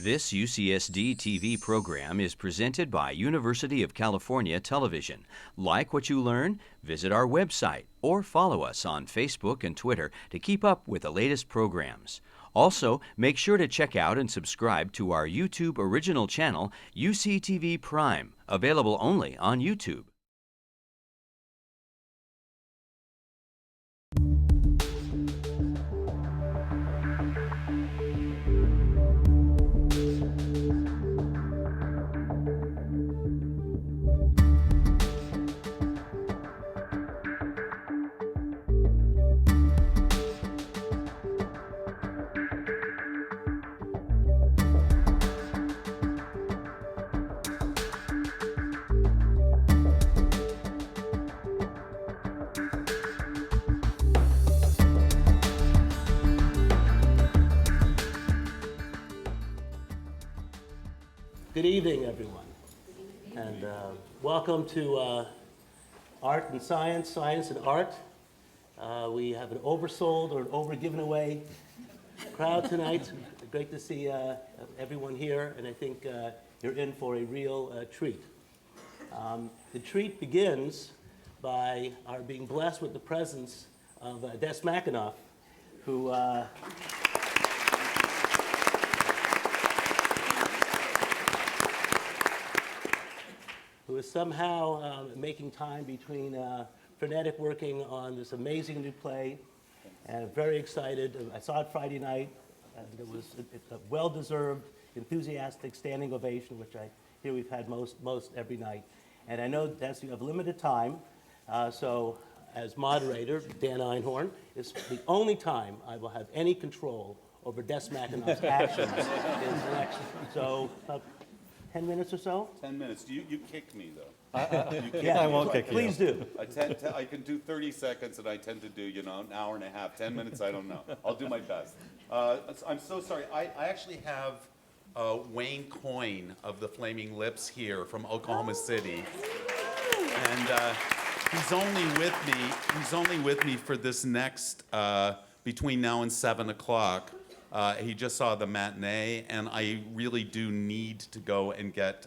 This UCSD TV program is presented by University of California Television. Like what you learn? Visit our website or follow us on Facebook and Twitter to keep up with the latest programs. Also, make sure to check out and subscribe to our YouTube original channel, UCTV Prime, available only on YouTube. Good evening, everyone, and welcome to Art and Science, Science and Art. We have an oversold or an over-given away crowd tonight. Great to see everyone here, and I think you're in for a real treat. The treat begins by our being blessed with the presence of Des McAnuff, who is somehow making time between frenetic working on this amazing new play, and I'm very excited. I saw it Friday night, and it was a well-deserved, enthusiastic standing ovation, which I hear we've had most every night. And I know, Des, you have limited time, so as moderator, Dan Einhorn, is the only time I will have any control over Des McAnuff's actions in the next, so 10 minutes or so? 10 minutes. You kick me, though. Yeah, I won't kick you. Please do. I can do 30 seconds, and I tend to do, an hour and a half. 10 minutes, I don't know. I'll do my best. I'm so sorry. I actually have Wayne Coyne of the Flaming Lips here from Oklahoma City. And he's only with me for this next, between now and 7 o'clock. He just saw the matinee, and I really do need to go and get,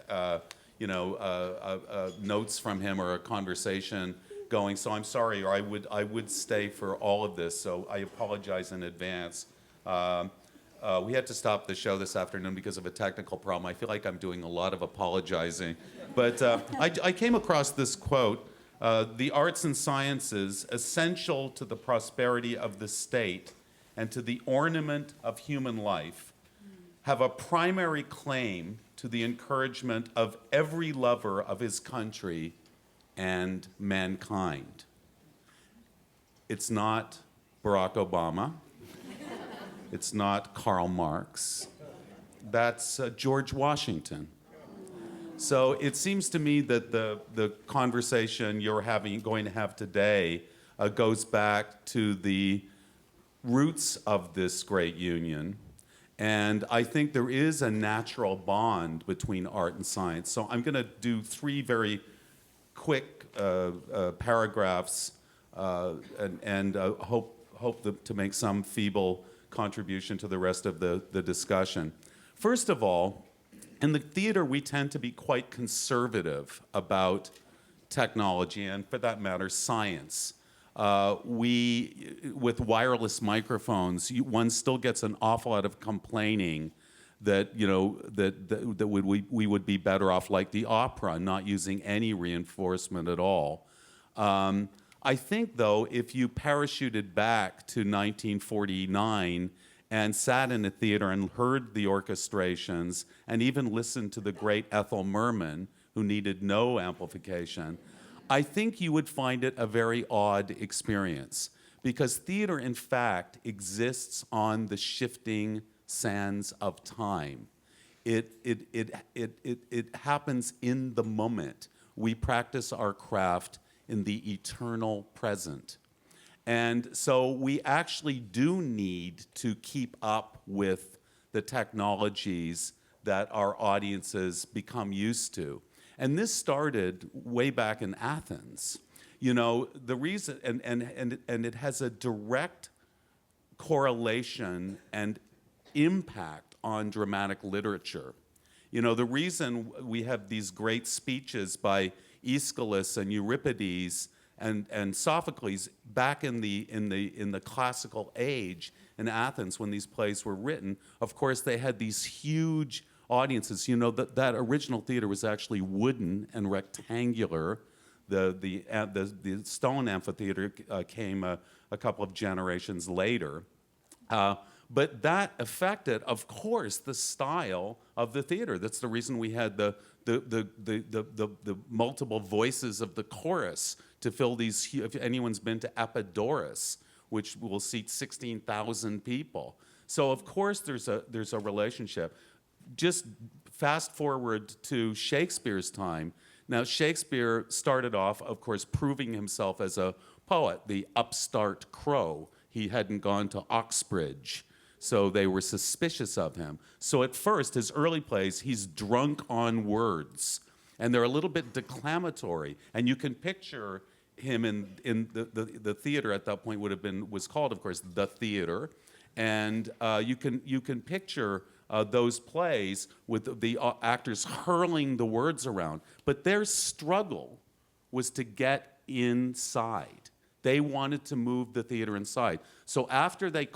notes from him or a conversation going. So I'm sorry, or I would stay for all of this. So I apologize in advance. We had to stop the show this afternoon because of a technical problem. I feel like I'm doing a lot of apologizing, but I came across this quote: "The arts and sciences, essential to the prosperity of the state and to the ornament of human life, have a primary claim to the encouragement of every lover of his country and mankind." It's not Barack Obama. It's not Karl Marx. That's George Washington. So it seems to me that the conversation you're going to have today goes back to the roots of this great union, and I think there is a natural bond between art and science. So I'm going to do three very quick paragraphs and hope to make some feeble contribution to the rest of the discussion. First of all, in the theater we tend to be quite conservative about technology, and for that matter, science. With wireless microphones, one still gets an awful lot of complaining that we would be better off like the opera, not using any reinforcement at all. I think, though, if you parachuted back to 1949 and sat in a theater and heard the orchestrations and even listened to the great Ethel Merman, who needed no amplification, I think you would find it a very odd experience, because theater, in fact, exists on the shifting sands of time. It happens in the moment. We practice our craft in the eternal present. And so we actually do need to keep up with the technologies that our audiences become used to. And this started way back in Athens. The reason, and it has a direct correlation and impact on dramatic literature. You know, the reason we have these great speeches by Aeschylus and Euripides and Sophocles back in the classical age in Athens when these plays were written, of course they had these huge audiences. You know, that original theater was actually wooden and rectangular. The stone amphitheater came a couple of generations later. But that affected, of course, the style of the theater. That's the reason we had the multiple voices of the chorus to fill these. If anyone's been to Epidaurus, which will seat 16,000 people, so of course there's a relationship. Just fast forward to Shakespeare's time. Now Shakespeare started off, of course, proving himself as a poet, the upstart crow. He hadn't gone to Oxbridge, so they were suspicious of him. So at first, his early plays, he's drunk on words, and they're a little bit declamatory. And you can picture him in the theater at that point was called, of course, the theater, and you can picture those plays with the actors hurling the words around. But their struggle was to get inside. They wanted to move the theater inside. So after they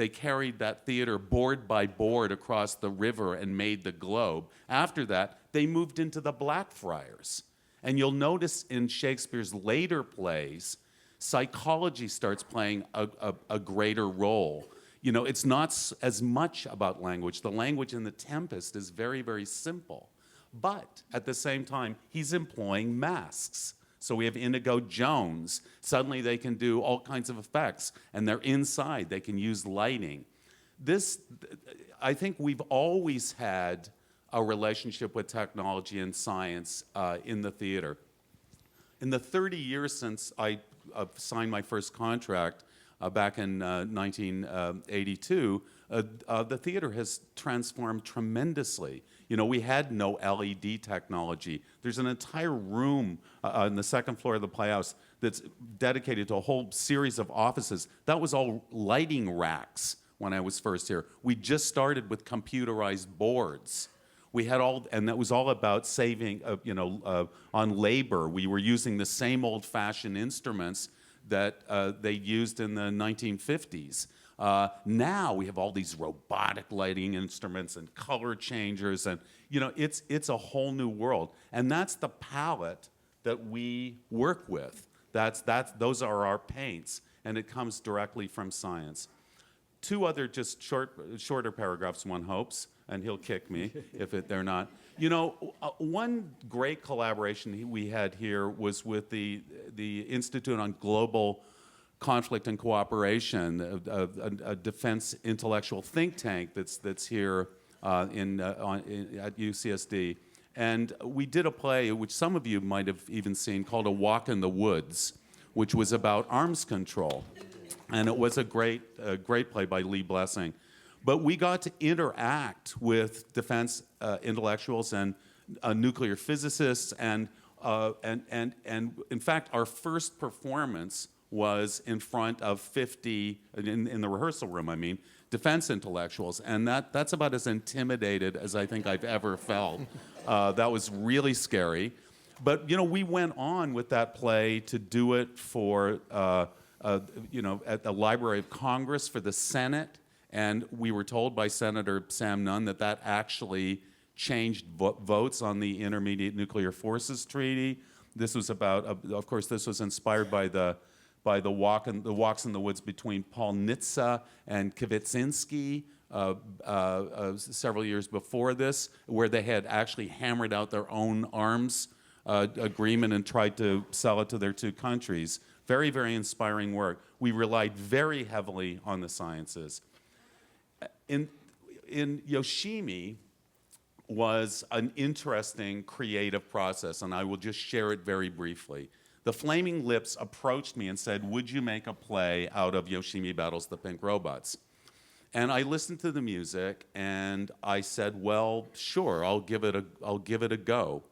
carried that theater board by board across the river and made the globe, after that, they moved into the Blackfriars. And you'll notice in Shakespeare's later plays, psychology starts playing a greater role. You know, it's not as much about language. The language in The Tempest is very, very simple. But at the same time, he's employing masks. So we have Inigo Jones. Suddenly they can do all kinds of effects, and they're inside. They can use lighting. I think we've always had a relationship with technology and science in the theater. In the 30 years since I signed my first contract back in 1982, the theater has transformed tremendously. You know, we had no LED technology. There's an entire room on the second floor of the Playhouse that's dedicated to a whole series of offices. That was all lighting racks when I was first here. We just started with computerized boards. We had and that was all about saving, on labor. We were using the same old-fashioned instruments that they used in the 1950s. Now we have all these robotic lighting instruments and color changers, and it's a whole new world. And that's the palette that we work with. Those are our paints, and it comes directly from science. Two other just shorter paragraphs, one hopes, and he'll kick me if they're not. One great collaboration we had here was with the Institute on Global Conflict and Cooperation, a defense intellectual think tank that's here at UCSD. And we did a play, which some of you might have even seen, called A Walk in the Woods, which was about arms control. And it was a great play by Lee Blessing. But we got to interact with defense intellectuals and nuclear physicists, and in fact, our first performance was in front of 50, in the rehearsal room, I mean, defense intellectuals, and that's about as intimidated as I think I've ever felt. That was really scary. But, we went on with that play to do it for, at the Library of Congress for the Senate, and we were told by Senator Sam Nunn that actually changed votes on the Intermediate Nuclear Forces Treaty. This was about, of course, this was inspired by the walks in the woods between Paul Nitze and Kvitsinski several years before this, where they had actually hammered out their own arms agreement and tried to sell it to their two countries. Very, very inspiring work. We relied very heavily on the sciences. In Yoshimi was an interesting creative process, and I will just share it very briefly. The Flaming Lips approached me and said, would you make a play out of Yoshimi Battles the Pink Robots? And I listened to the music, and I said, well, sure, I'll give it a go.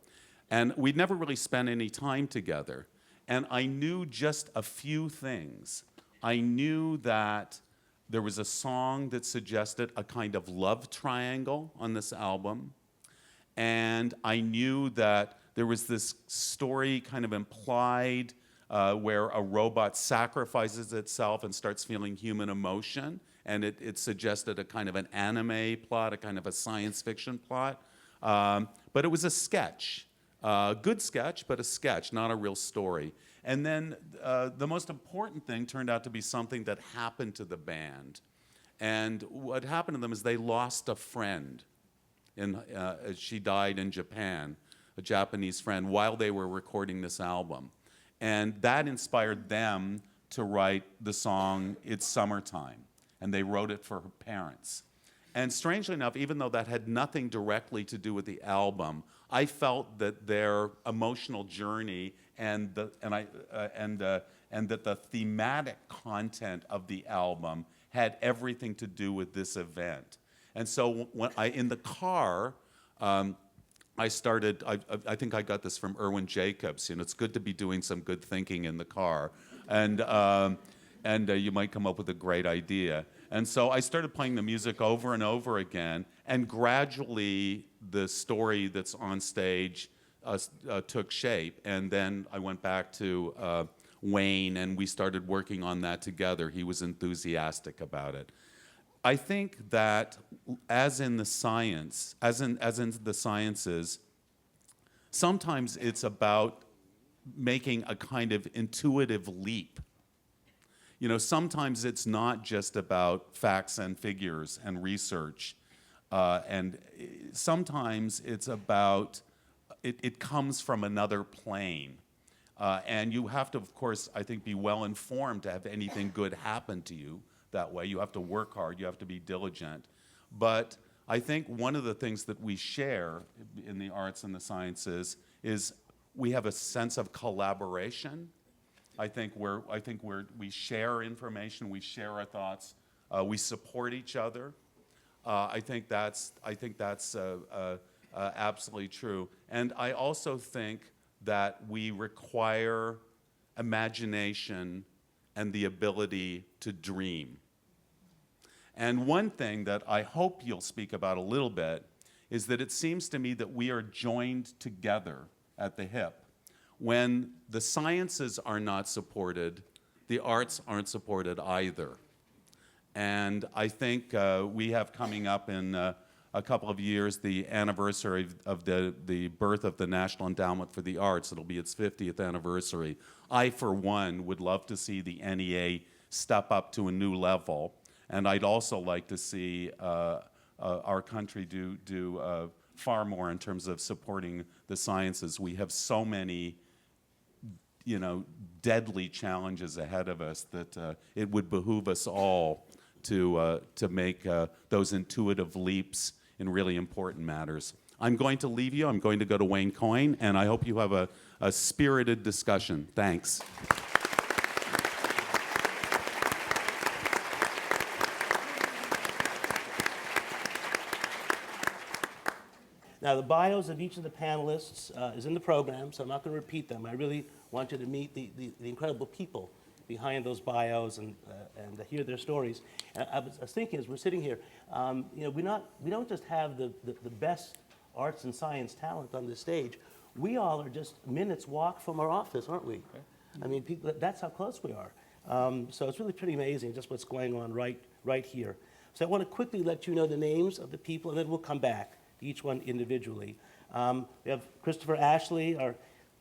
And we'd never really spent any time together. And I knew just a few things. I knew that There was a song that suggested a kind of love triangle on this album. And I knew that there was this story kind of implied where a robot sacrifices itself and starts feeling human emotion. And it suggested a kind of an anime plot, a kind of a science fiction plot. But it was a sketch. Good sketch, but a sketch, not a real story. And then the most important thing turned out to be something that happened to the band. And what happened to them is they lost a friend. She died in Japan, a Japanese friend, while they were recording this album. And that inspired them to write the song It's Summertime. And they wrote it for her parents. And strangely enough, even though that had nothing directly to do with the album, I felt that their emotional journey and that the thematic content of the album had everything to do with this event. And so when in the car, I started, I think I got this from Irwin Jacobs, it's good to be doing some good thinking in the car. And you might come up with a great idea. And so I started playing the music over and over again, and gradually the story that's on stage took shape. And then I went back to Wayne, and we started working on that together. He was enthusiastic about it. I think that as in the sciences, sometimes it's about making a kind of intuitive leap. Sometimes it's not just about facts and figures and research. And sometimes it's about, it comes from another plane. And you have to, of course, I think, be well informed to have anything good happen to you that way. You have to work hard, you have to be diligent. But I think one of the things that we share in the arts and the sciences is we have a sense of collaboration. I think we share information, we share our thoughts, we support each other. I think that's absolutely true. And I also think that we require imagination and the ability to dream. And one thing that I hope you'll speak about a little bit is that it seems to me that we are joined together at the hip. When the sciences are not supported, the arts aren't supported either. And I think we have coming up in a couple of years the anniversary of the birth of the National Endowment for the Arts. It'll be its 50th anniversary. I, for one, would love to see the NEA step up to a new level. And I'd also like to see our country do far more in terms of supporting the sciences. We have so many deadly challenges ahead of us that it would behoove us all to make those intuitive leaps in really important matters. I'm going to leave you. I'm going to go to Wayne Coyne, and I hope you have a spirited discussion. Thanks. Now, the bios of each of the panelists is in the program, so I'm not going to repeat them. I really want you to meet the incredible people behind those bios and hear their stories. And I was thinking as we're sitting here, we don't just have the best arts and science talent on this stage. We all are just minutes walk from our office, aren't we? I mean, that's how close we are. So it's really pretty amazing just what's going on right here. So I want to quickly let you know the names of the people, and then we'll come back to each one individually. We have Christopher Ashley, our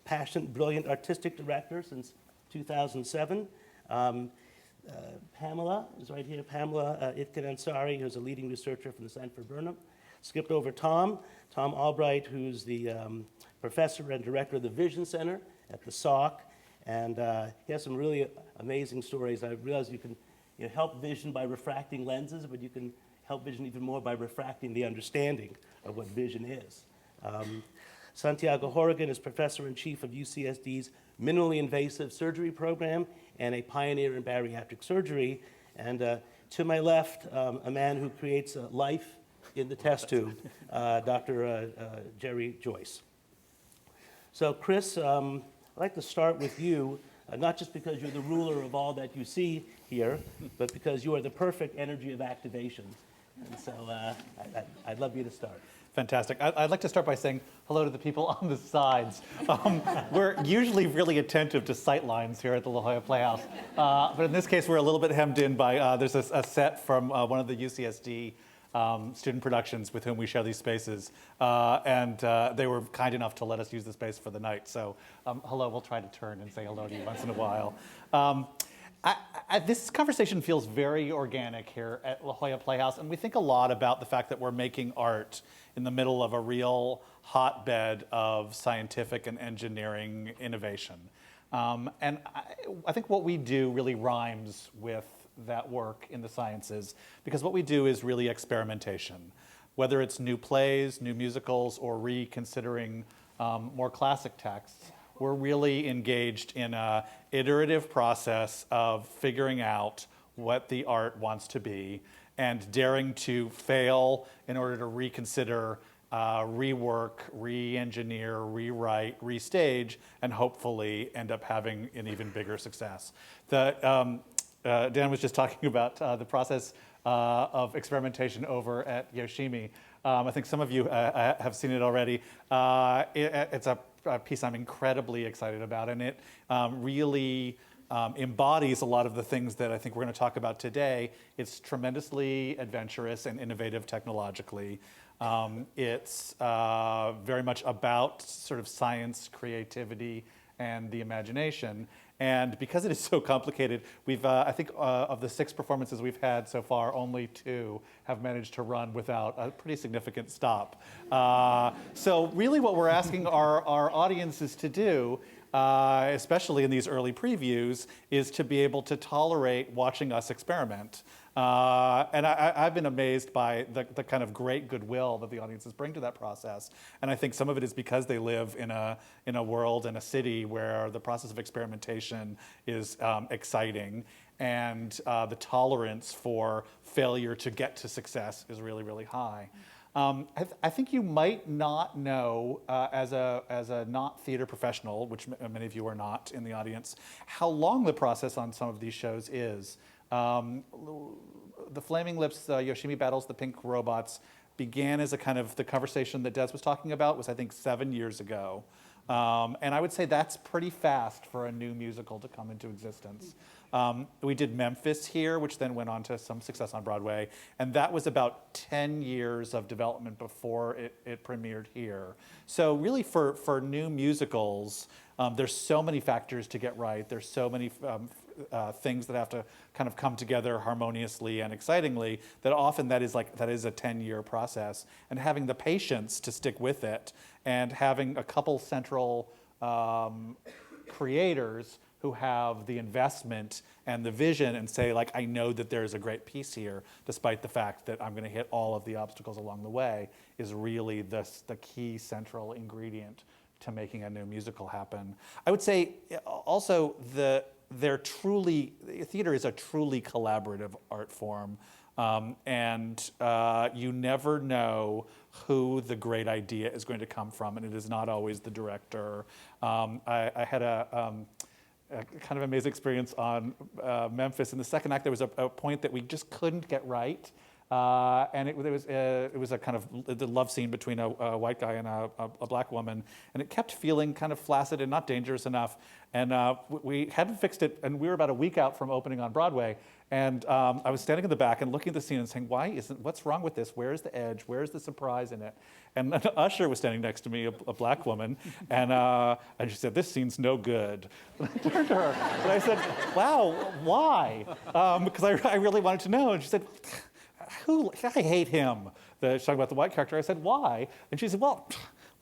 passionate, brilliant artistic director since 2007. Pamela is right here, Pamela Itkin-Ansari, who's a leading researcher from the Center for Burnham. Skipped over Tom Albright, who's the professor and director of the Vision Center at the SOC. And he has some really amazing stories. I realize you can help vision by refracting lenses, but you can help vision even more by refracting the understanding of what vision is. Santiago Horrigan is professor-in-chief of UCSD's minimally invasive surgery program and a pioneer in bariatric surgery. And to my left, a man who creates life in the test tube, Dr. Jerry Joyce. So Chris, I'd like to start with you. not just because you're the ruler of all that you see here, but because you are the perfect energy of activation. And so I'd love you to start. Fantastic. I'd like to start by saying hello to the people on the sides. We're usually really attentive to sight lines here at the La Jolla Playhouse. But in this case, we're a little bit hemmed in by, there's a set from one of the UCSD student productions with whom we share these spaces. And they were kind enough to let us use the space for the night. So hello, we'll try to turn and say hello to you once in a while. This conversation feels very organic here at La Jolla Playhouse, and we think a lot about the fact that we're making art in the middle of a real hotbed of scientific and engineering innovation. And I think what we do really rhymes with that work in the sciences, because what we do is really experimentation. Whether it's new plays, new musicals, or reconsidering more classic texts, we're really engaged in an iterative process of figuring out what the art wants to be and daring to fail in order to reconsider, rework, re-engineer, rewrite, restage, and hopefully end up having an even bigger success. Dan was just talking about the process of experimentation over at Yoshimi. I think some of you have seen it already. It's a piece I'm incredibly excited about, and it really embodies a lot of the things that I think we're going to talk about today. It's tremendously adventurous and innovative technologically. It's very much about sort of science, creativity, and the imagination. And because it is so complicated, we've, I think of the 6 performances we've had so far, only 2 have managed to run without a pretty significant stop. So really what we're asking our audiences to do, especially in these early previews, is to be able to tolerate watching us experiment. And I've been amazed by the kind of great goodwill that the audiences bring to that process. And I think some of it is because they live in a world, in a city where the process of experimentation is exciting, and the tolerance for failure to get to success is really, really high. I think you might not know, as a not theater professional, which many of you are not in the audience, how long the process on some of these shows is. The Flaming Lips, Yoshimi Battles the Pink Robots began as a kind of the conversation that Des was talking about was, I think, 7 years ago. And I would say that's pretty fast for a new musical to come into existence. We did Memphis here, which then went on to some success on Broadway. And that was about 10 years of development before it premiered here. So really for new musicals, there's so many factors to get right. There's so many things that have to kind of come together harmoniously and excitingly that often that is a 10-year process. And having the patience to stick with it and having a couple central creators who have the investment and the vision and say, like, I know that there's a great piece here, despite the fact that I'm going to hit all of the obstacles along the way, is really the key central ingredient to making a new musical happen. I would say also theater is a truly collaborative art form, and you never know who the great idea is going to come from, and it is not always the director. I had a kind of amazing experience on Memphis. In the second act, there was a point that we just couldn't get right. And it was a kind of the love scene between a white guy and a black woman, and it kept feeling kind of flaccid and not dangerous enough. And we hadn't fixed it, and we were about a week out from opening on Broadway. And I was standing in the back and looking at the scene and saying, what's wrong with this? Where's the edge? Where's the surprise in it? And an usher was standing next to me, a black woman, and she said, this scene's no good. And I turned to her and I said, wow, why? Because I really wanted to know. And she said, I hate him. She's talking about the white character. I said, why? And she said, well,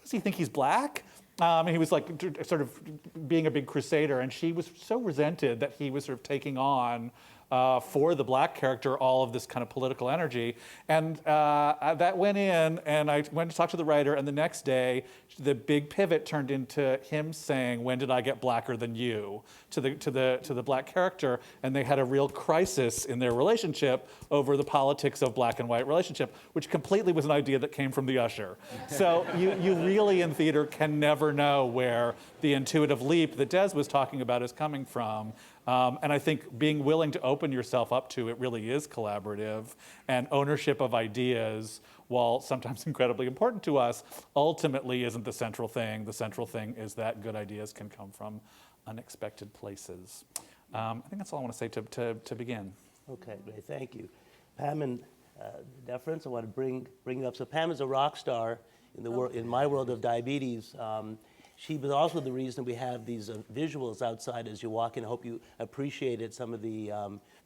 does he think he's black? And he was like sort of being a big crusader, and she was so resented that he was sort of taking on for the black character all of this kind of political energy. And that went in, and I went to talk to the writer, and the next day, the big pivot turned into him saying, "When did I get blacker than you?" to the black character, and they had a real crisis in their relationship over the politics of black and white relationship, which completely was an idea that came from the usher. So you really in theater can never know where the intuitive leap that Des was talking about is coming from. And I think being willing to open yourself up to it really is collaborative, and ownership of ideas, while sometimes incredibly important to us, ultimately isn't the central thing. The central thing is that good ideas can come from unexpected places. I think that's all I want to say to begin. Okay, great, thank you. Pam and deference, I want to bring you up. So Pam is a rock star in my world of diabetes. She was also the reason we have these visuals outside as you walk in. I hope you appreciated some of the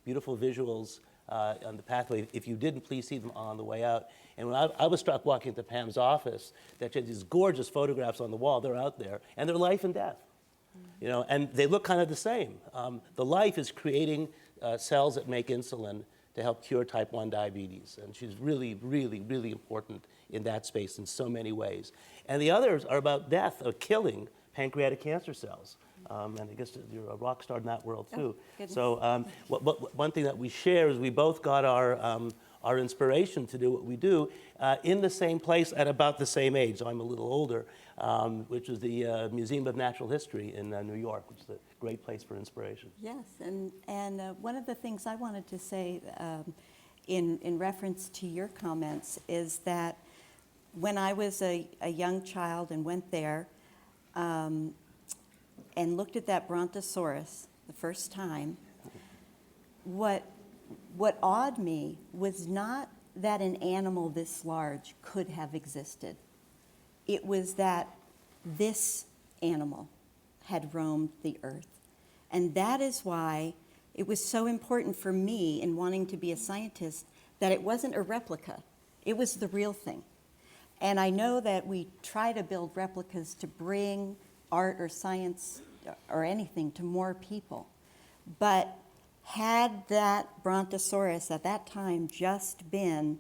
beautiful visuals on the pathway. If you didn't, please see them on the way out. And when I was struck walking into Pam's office, that she had these gorgeous photographs on the wall. They're out there, and they're life and death. You know, and they look kind of the same. The life is creating cells that make insulin to help cure type 1 diabetes. And she's really, really, really important in that space in so many ways. And the others are about death or killing pancreatic cancer cells. And I guess you're a rock star in that world too. So one thing that we share is we both got our inspiration to do what we do in the same place at about the same age. So I'm a little older, which is the Museum of Natural History in New York, which is a great place for inspiration. Yes, and one of the things I wanted to say in reference to your comments is that when I was a young child and went there and looked at that Brontosaurus the first time, what awed me was not that an animal this large could have existed. It was that this animal had roamed the earth. And that is why it was so important for me in wanting to be a scientist that it wasn't a replica. It was the real thing. And I know that we try to build replicas to bring art or science or anything to more people. But had that Brontosaurus at that time just been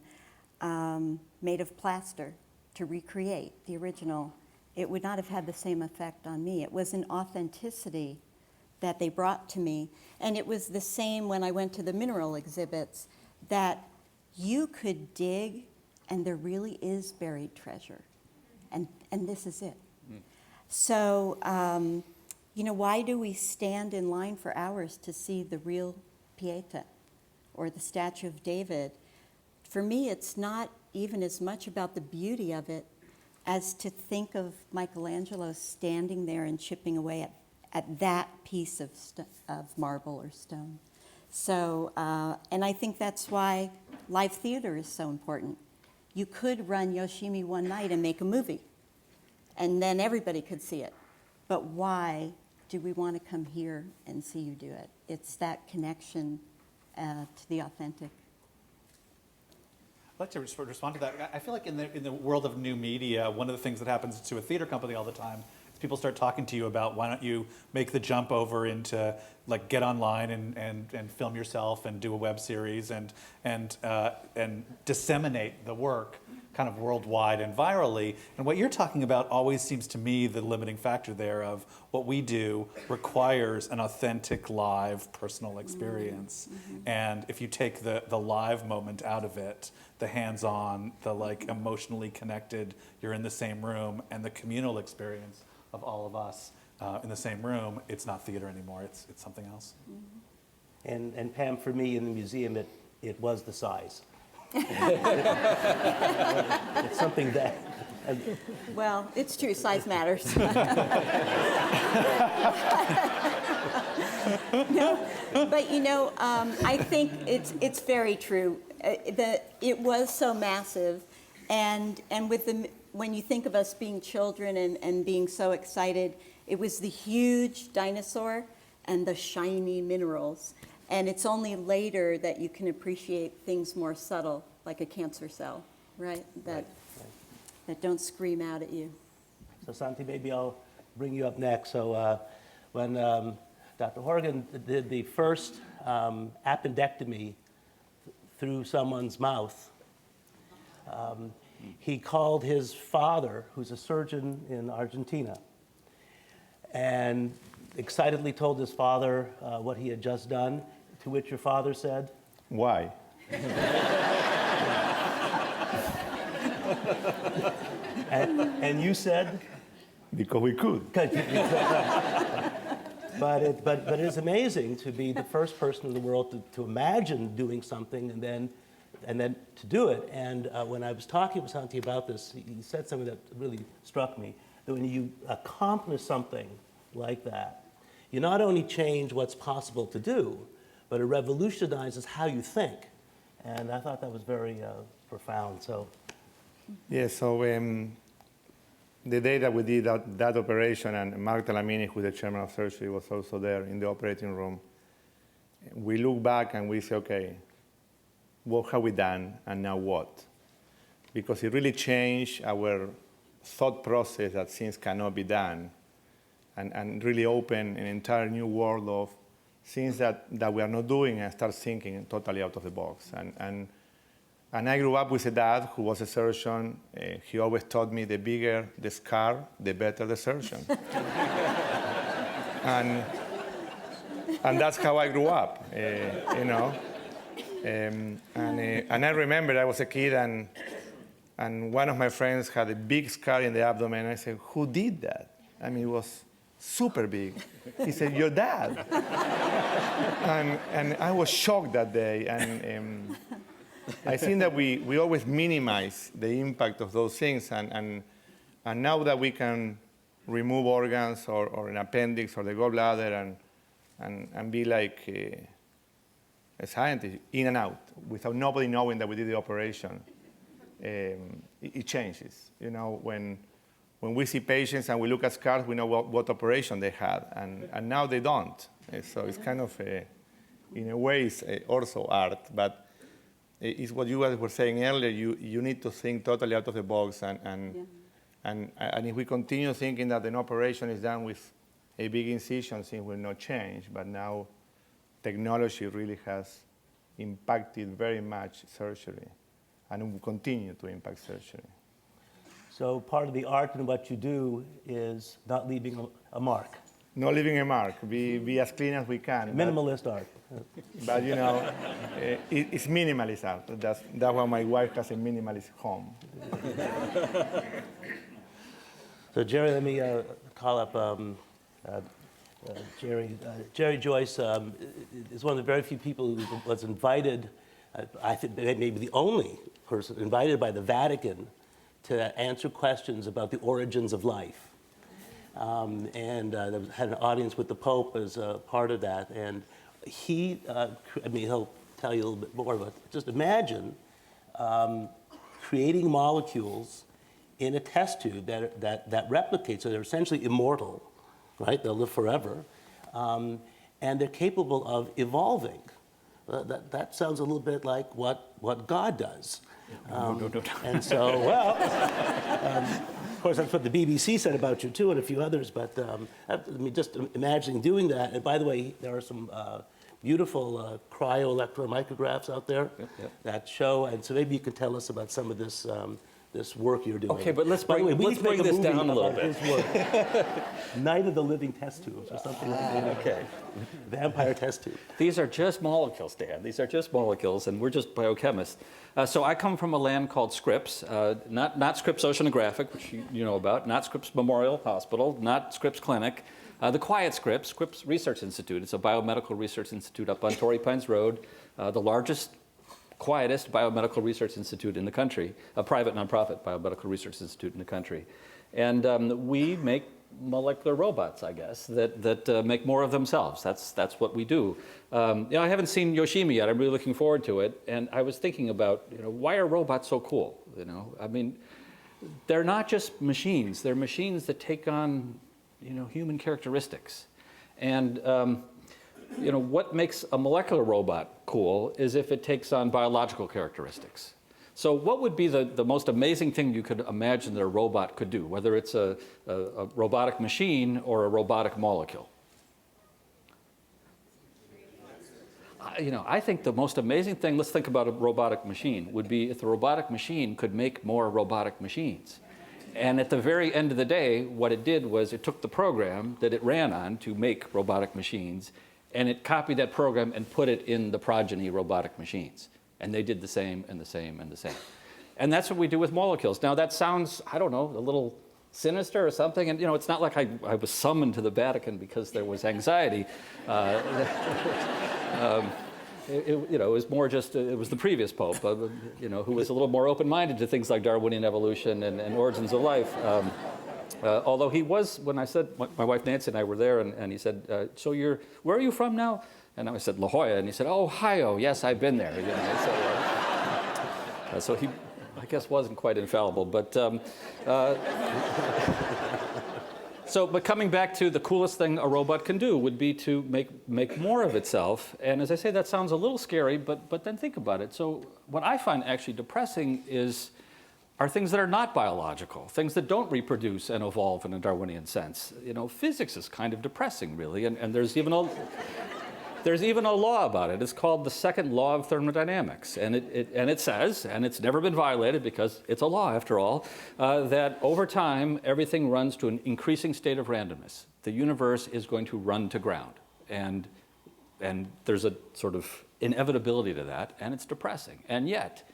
made of plaster to recreate the original, it would not have had the same effect on me. It was an authenticity that they brought to me. And it was the same when I went to the mineral exhibits, that you could dig and there really is buried treasure. And this is it. So, why do we stand in line for hours to see the real Pieta or the Statue of David? For me, it's not even as much about the beauty of it as to think of Michelangelo standing there and chipping away at that piece of marble or stone. So, and I think that's why live theater is so important. You could run Yoshimi one night and make a movie, and then everybody could see it. But why do we want to come here and see you do it? It's that connection to the authentic. I'd like to respond to that. I feel like in the world of new media, one of the things that happens to a theater company all the time is people start talking to you about, why don't you make the jump over into, like, get online and film yourself and do a web series and disseminate the work kind of worldwide and virally. And what you're talking about always seems to me the limiting factor there of what we do requires an authentic live personal experience. And if you take the live moment out of it, the hands-on, the like emotionally connected, you're in the same room, and the communal experience of all of us in the same room, it's not theater anymore, it's something else. And Pam, for me in the museum, it was the size. It's something that... Well, it's true, size matters. No, but I think it's very true. It was so massive, and when you think of us being children and being so excited, it was the huge dinosaur and the shiny minerals. And it's only later that you can appreciate things more subtle, like a cancer cell, right? That don't scream out at you. So Santi, maybe I'll bring you up next. So when Dr. Horgan did the first appendectomy through someone's mouth, he called his father, who's a surgeon in Argentina, and excitedly told his father what he had just done, to which your father said, Why? and you said? Because we could. But it is amazing to be the first person in the world to imagine doing something and then to do it. And when I was talking with Santi about this, he said something that really struck me, that when you accomplish something like that, you not only change what's possible to do, but it revolutionizes how you think. And I thought that was very profound. So, Yeah, so the day that we did that operation, and Mark Talamini, who is the chairman of surgery, was also there in the operating room, we look back and we say, okay, what have we done and now what? Because it really changed our thought process that things cannot be done, and really open an entire new world of things that we are not doing, and start thinking totally out of the box. And I grew up with a dad who was a surgeon. He always taught me the bigger the scar, the better the surgeon. and that's how I grew up, you know. And I remember I was a kid, and one of my friends had a big scar in the abdomen. I said, who did that? I mean, it was super big. He said, your dad. and I was shocked that day. And I think that we always minimize the impact of those things. And now that we can remove organs or an appendix or the gallbladder and be like a scientist, in and out, without nobody knowing that we did the operation, it changes. You know, when we see patients and we look at scars, we know what operation they had, and now they don't. So it's kind of, in a way, it's also art, but it's what you guys were saying earlier. You need to think totally out of the box, and if we continue thinking that an operation is done with a big incision, things will not change. But now, technology really has impacted very much surgery, and will continue to impact surgery. So part of the art in what you do is not leaving a mark. Not leaving a mark. Be as clean as we can. Minimalist art. But you know, it's minimalist art. That's why my wife has a minimalist home. So Jerry, let me call up Jerry. Jerry Joyce is one of the very few people who was invited, I think maybe the only person invited by the Vatican to answer questions about the origins of life. There had an audience with the Pope as a part of that. And he'll tell you a little bit more, but just imagine creating molecules in a test tube that replicate, so they're essentially immortal, right? They'll live forever. And they're capable of evolving. That sounds a little bit like what God does. No. And so, well, of course, that's what the BBC said about you too, and a few others. But I mean, just imagining doing that. And by the way, there are some beautiful cryo-electron micrographs out there that show. And so maybe you can tell us about some of this this work you're doing. Okay, but let's bring this down a little bit. His work. Night of the Living Test Tubes or something like that. Okay. Vampire test tube. These are just molecules, Dan. These are just molecules, and we're just biochemists. So I come from a land called Scripps, not Scripps Oceanographic, which you know about, not Scripps Memorial Hospital, not Scripps Clinic, the quiet Scripps Research Institute. It's a biomedical research institute up on Torrey Pines Road, the largest, quietest biomedical research institute in the country, a private nonprofit biomedical research institute in the country. And we make molecular robots, I guess, that make more of themselves. That's what we do. I haven't seen Yoshimi yet. I'm really looking forward to it. And I was thinking about, why are robots so cool? I mean, they're not just machines. They're machines that take on, human characteristics. And what makes a molecular robot cool is if it takes on biological characteristics. So what would be the most amazing thing you could imagine that a robot could do, whether it's a robotic machine or a robotic molecule? I think the most amazing thing, let's think about a robotic machine, would be if the robotic machine could make more robotic machines. And at the very end of the day, what it did was it took the program that it ran on to make robotic machines, and it copied that program and put it in the progeny robotic machines. And they did the same and the same and the same. And that's what we do with molecules. Now that sounds, I don't know, a little sinister or something. And it's not like I was summoned to the Vatican because there was anxiety. It was more just, it was the previous Pope, who was a little more open-minded to things like Darwinian evolution and origins of life. Although he was, when I said, my wife Nancy and I were there, and he said, so where are you from now? And I said, La Jolla. And he said, oh, Ohio. Yes, I've been there. So he, I guess, wasn't quite infallible. But but coming back to the coolest thing a robot can do would be to make more of itself. And as I say, that sounds a little scary, but then think about it. So what I find actually depressing are things that are not biological, things that don't reproduce and evolve in a Darwinian sense. Physics is kind of depressing, really, and there's even a law about it. It's called the second law of thermodynamics, and it says, and it's never been violated because it's a law after all, that over time everything runs to an increasing state of randomness. The universe is going to run to ground, and there's a sort of inevitability to that, and it's depressing. And yet,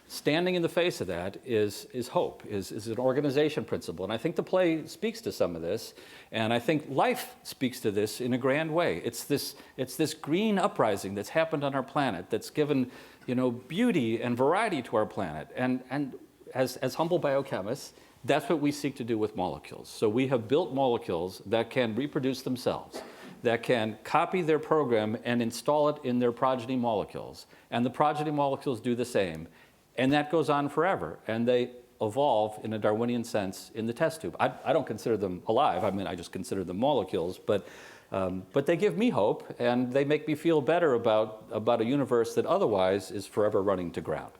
standing in the face of that is hope, is an organization principle. And I think the play speaks to some of this. And I think life speaks to this in a grand way. It's this green uprising that's happened on our planet that's given, beauty and variety to our planet. And as humble biochemists, that's what we seek to do with molecules. So we have built molecules that can reproduce themselves, that can copy their program and install it in their progeny molecules. And the progeny molecules do the same. And that goes on forever, and they evolve in a Darwinian sense in the test tube. I don't consider them alive. I just consider them molecules, but they give me hope, and they make me feel better about a universe that otherwise is forever running to ground.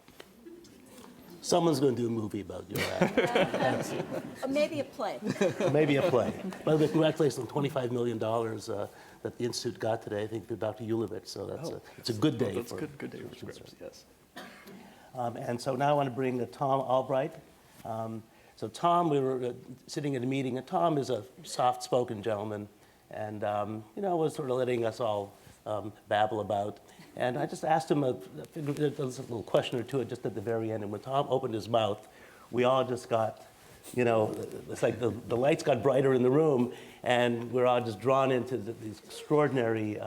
Someone's going to do a movie about your act. Or maybe a play. Maybe a play. By the way, congratulations on $25 million that the Institute got today, I think, for Dr. Ulovich. So it's a good day. That's a good day for Scripps, yes. And so now I want to bring Tom OBrien. So Tom, we were sitting in a meeting, and Tom is a soft-spoken gentleman, and was sort of letting us all babble about. And I just asked him there was a little question or two just at the very end. And when Tom opened his mouth, we all just got, it's like the lights got brighter in the room, and we're all just drawn into these extraordinary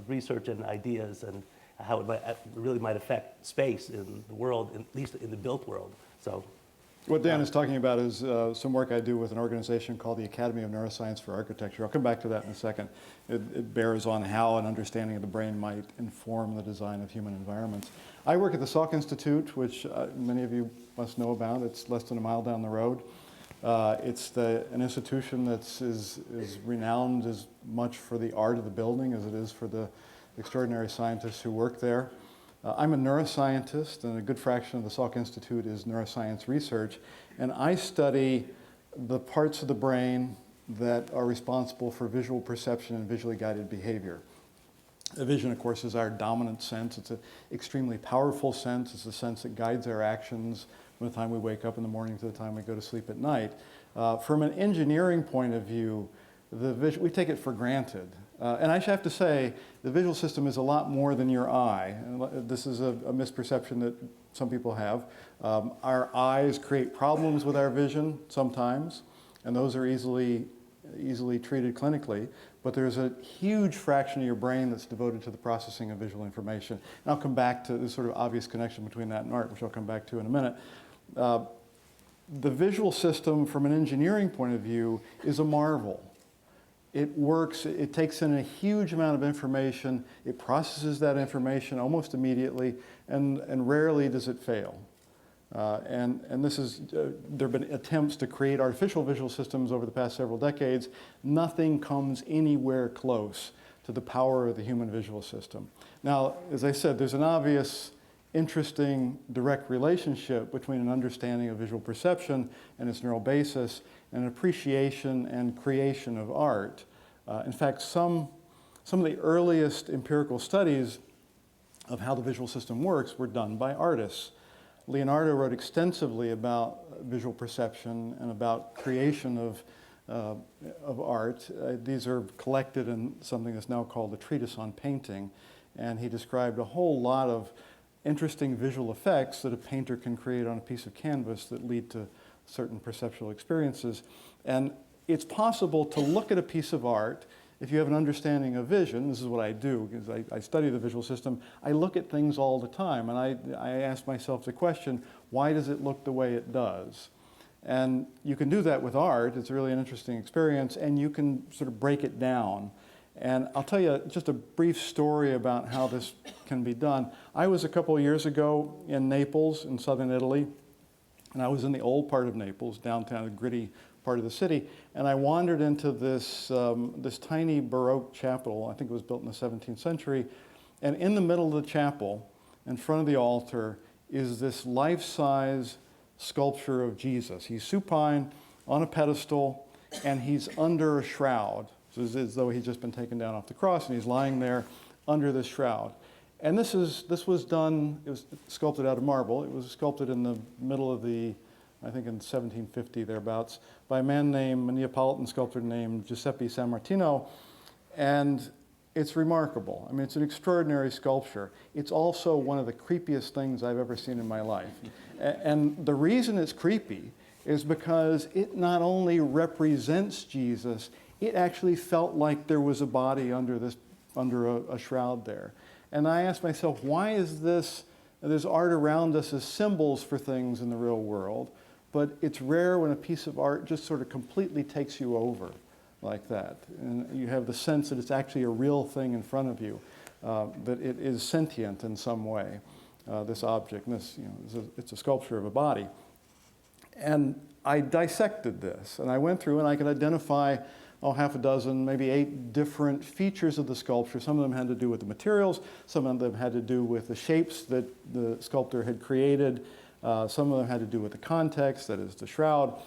research and ideas and how it really might affect space in the world, at least in the built world. So, what Dan is talking about is some work I do with an organization called the Academy of Neuroscience for Architecture. I'll come back to that in a second. It bears on how an understanding of the brain might inform the design of human environments. I work at the Salk Institute, which many of you must know about. It's less than a mile down the road. It's an institution that is renowned as much for the art of the building as it is for the extraordinary scientists who work there. I'm a neuroscientist, and a good fraction of the Salk Institute is neuroscience research, and I study the parts of the brain that are responsible for visual perception and visually guided behavior. Vision, of course, is our dominant sense. It's an extremely powerful sense. It's a sense that guides our actions from the time we wake up in the morning to the time we go to sleep at night. From an engineering point of view, we take it for granted. And I have to say, the visual system is a lot more than your eye. And this is a misperception that some people have. Our eyes create problems with our vision sometimes, and those are easily treated clinically. But there's a huge fraction of your brain that's devoted to the processing of visual information. And I'll come back to this sort of obvious connection between that and art, which I'll come back to in a minute. The visual system, from an engineering point of view, is a marvel. It works, it takes in a huge amount of information, it processes that information almost immediately, and rarely does it fail. And this is, there have been attempts to create artificial visual systems over the past several decades. Nothing comes anywhere close to the power of the human visual system. Now, as I said, there's an obvious, interesting, direct relationship between an understanding of visual perception and its neural basis and an appreciation and creation of art. In fact, some of the earliest empirical studies of how the visual system works were done by artists. Leonardo wrote extensively about visual perception and about creation of art. These are collected in something that's now called the Treatise on Painting, and he described a whole lot of interesting visual effects that a painter can create on a piece of canvas that lead to certain perceptual experiences. And it's possible to look at a piece of art if you have an understanding of vision. This is what I do, because I study the visual system. I look at things all the time, and I ask myself the question, why does it look the way it does? And you can do that with art. It's really an interesting experience, and you can sort of break it down. And I'll tell you just a brief story about how this can be done. I was a couple of years ago in Naples, in southern Italy, and I was in the old part of Naples, downtown, the gritty part of the city, and I wandered into this, this tiny Baroque chapel. I think it was built in the 17th century, and in the middle of the chapel, in front of the altar, is this life-size sculpture of Jesus. He's supine on a pedestal, and he's under a shroud. So it's as though he's just been taken down off the cross, and he's lying there under this shroud. And this was done, it was sculpted out of marble. It was sculpted in the middle of the, I think in 1750 thereabouts, by a man named, a Neapolitan sculptor named Giuseppe San Martino. And it's remarkable. I mean, it's an extraordinary sculpture. It's also one of the creepiest things I've ever seen in my life. And the reason it's creepy is because it not only represents Jesus, it actually felt like there was a body under a shroud there. And I asked myself, why is this, there's art around us as symbols for things in the real world, but it's rare when a piece of art just sort of completely takes you over like that. And you have the sense that it's actually a real thing in front of you, that it is sentient in some way, this object. And this, it's a sculpture of a body. And I dissected this, and I went through and I could identify half a dozen, maybe 8 different features of the sculpture. Some of them had to do with the materials, some of them had to do with the shapes that the sculptor had created, some of them had to do with the context, that is the shroud.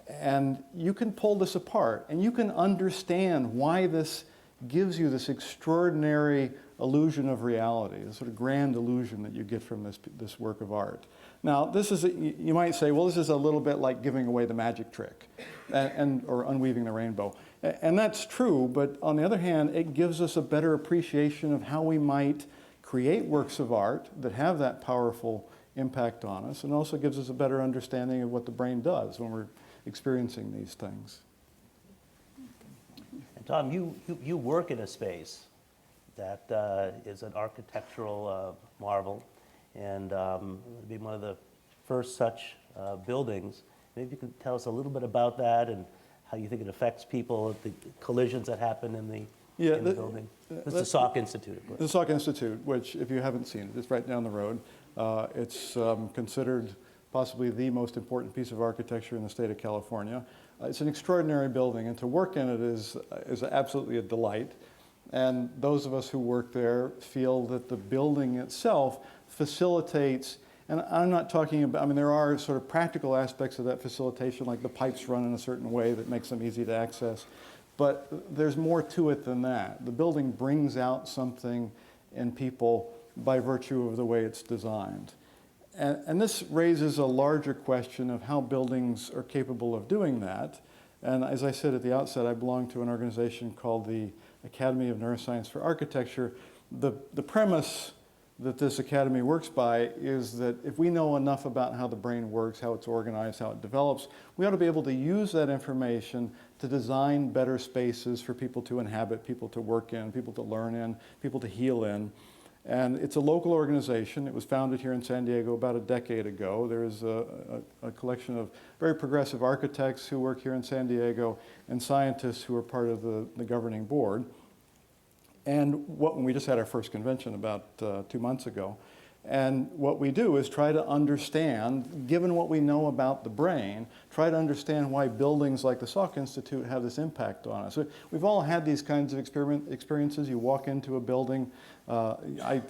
And you can pull this apart, and you can understand why this gives you this extraordinary illusion of reality, this sort of grand illusion that you get from this work of art. Now, this is, you might say, well, this is a little bit like giving away the magic trick or unweaving the rainbow. And that's true, but on the other hand, it gives us a better appreciation of how we might create works of art that have that powerful impact on us, and also gives us a better understanding of what the brain does when we're experiencing these things. And Tom, you work in a space that is an architectural marvel, and it'll be one of the first such buildings. Maybe you could tell us a little bit about that and how you think it affects people, the collisions that happen in the building. This is the Salk Institute, of course. The Salk Institute, which, if you haven't seen it, it's right down the road. It's considered possibly the most important piece of architecture in the state of California. It's an extraordinary building, and to work in it is absolutely a delight. And those of us who work there feel that the building itself facilitates, and I'm not talking about, I mean, there are sort of practical aspects of that facilitation, like the pipes run in a certain way that makes them easy to access. But there's more to it than that. The building brings out something in people by virtue of the way it's designed. And this raises a larger question of how buildings are capable of doing that. And as I said at the outset, I belong to an organization called the Academy of Neuroscience for Architecture. The premise that this academy works by is that if we know enough about how the brain works, how it's organized, how it develops, we ought to be able to use that information to design better spaces for people to inhabit, people to work in, people to learn in, people to heal in. And it's a local organization. It was founded here in San Diego about a decade ago. There's a collection of very progressive architects who work here in San Diego and scientists who are part of the governing board. And we just had our first convention about 2 months ago. And what we do is try to understand, given what we know about the brain, try to understand why buildings like the Salk Institute have this impact on us. We've all had these kinds of experiences. You walk into a building. The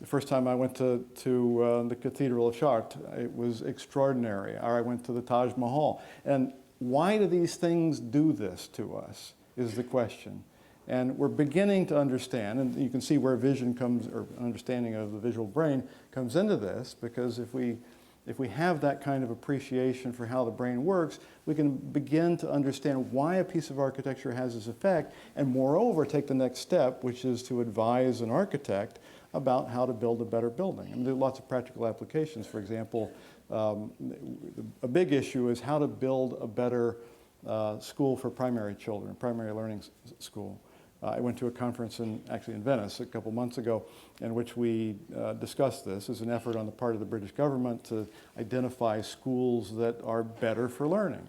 first time I went to the Cathedral of Chartres, it was extraordinary. Or I went to the Taj Mahal. And why do these things do this to us is the question. And we're beginning to understand, and you can see where vision comes, or understanding of the visual brain comes into this, because if we have that kind of appreciation for how the brain works, we can begin to understand why a piece of architecture has this effect, and moreover, take the next step, which is to advise an architect about how to build a better building. I mean, there are lots of practical applications. For example, a big issue is how to build a better school for primary children, primary learning school. I went to a conference actually in Venice a couple months ago in which we discussed this as an effort on the part of the British government to identify schools that are better for learning.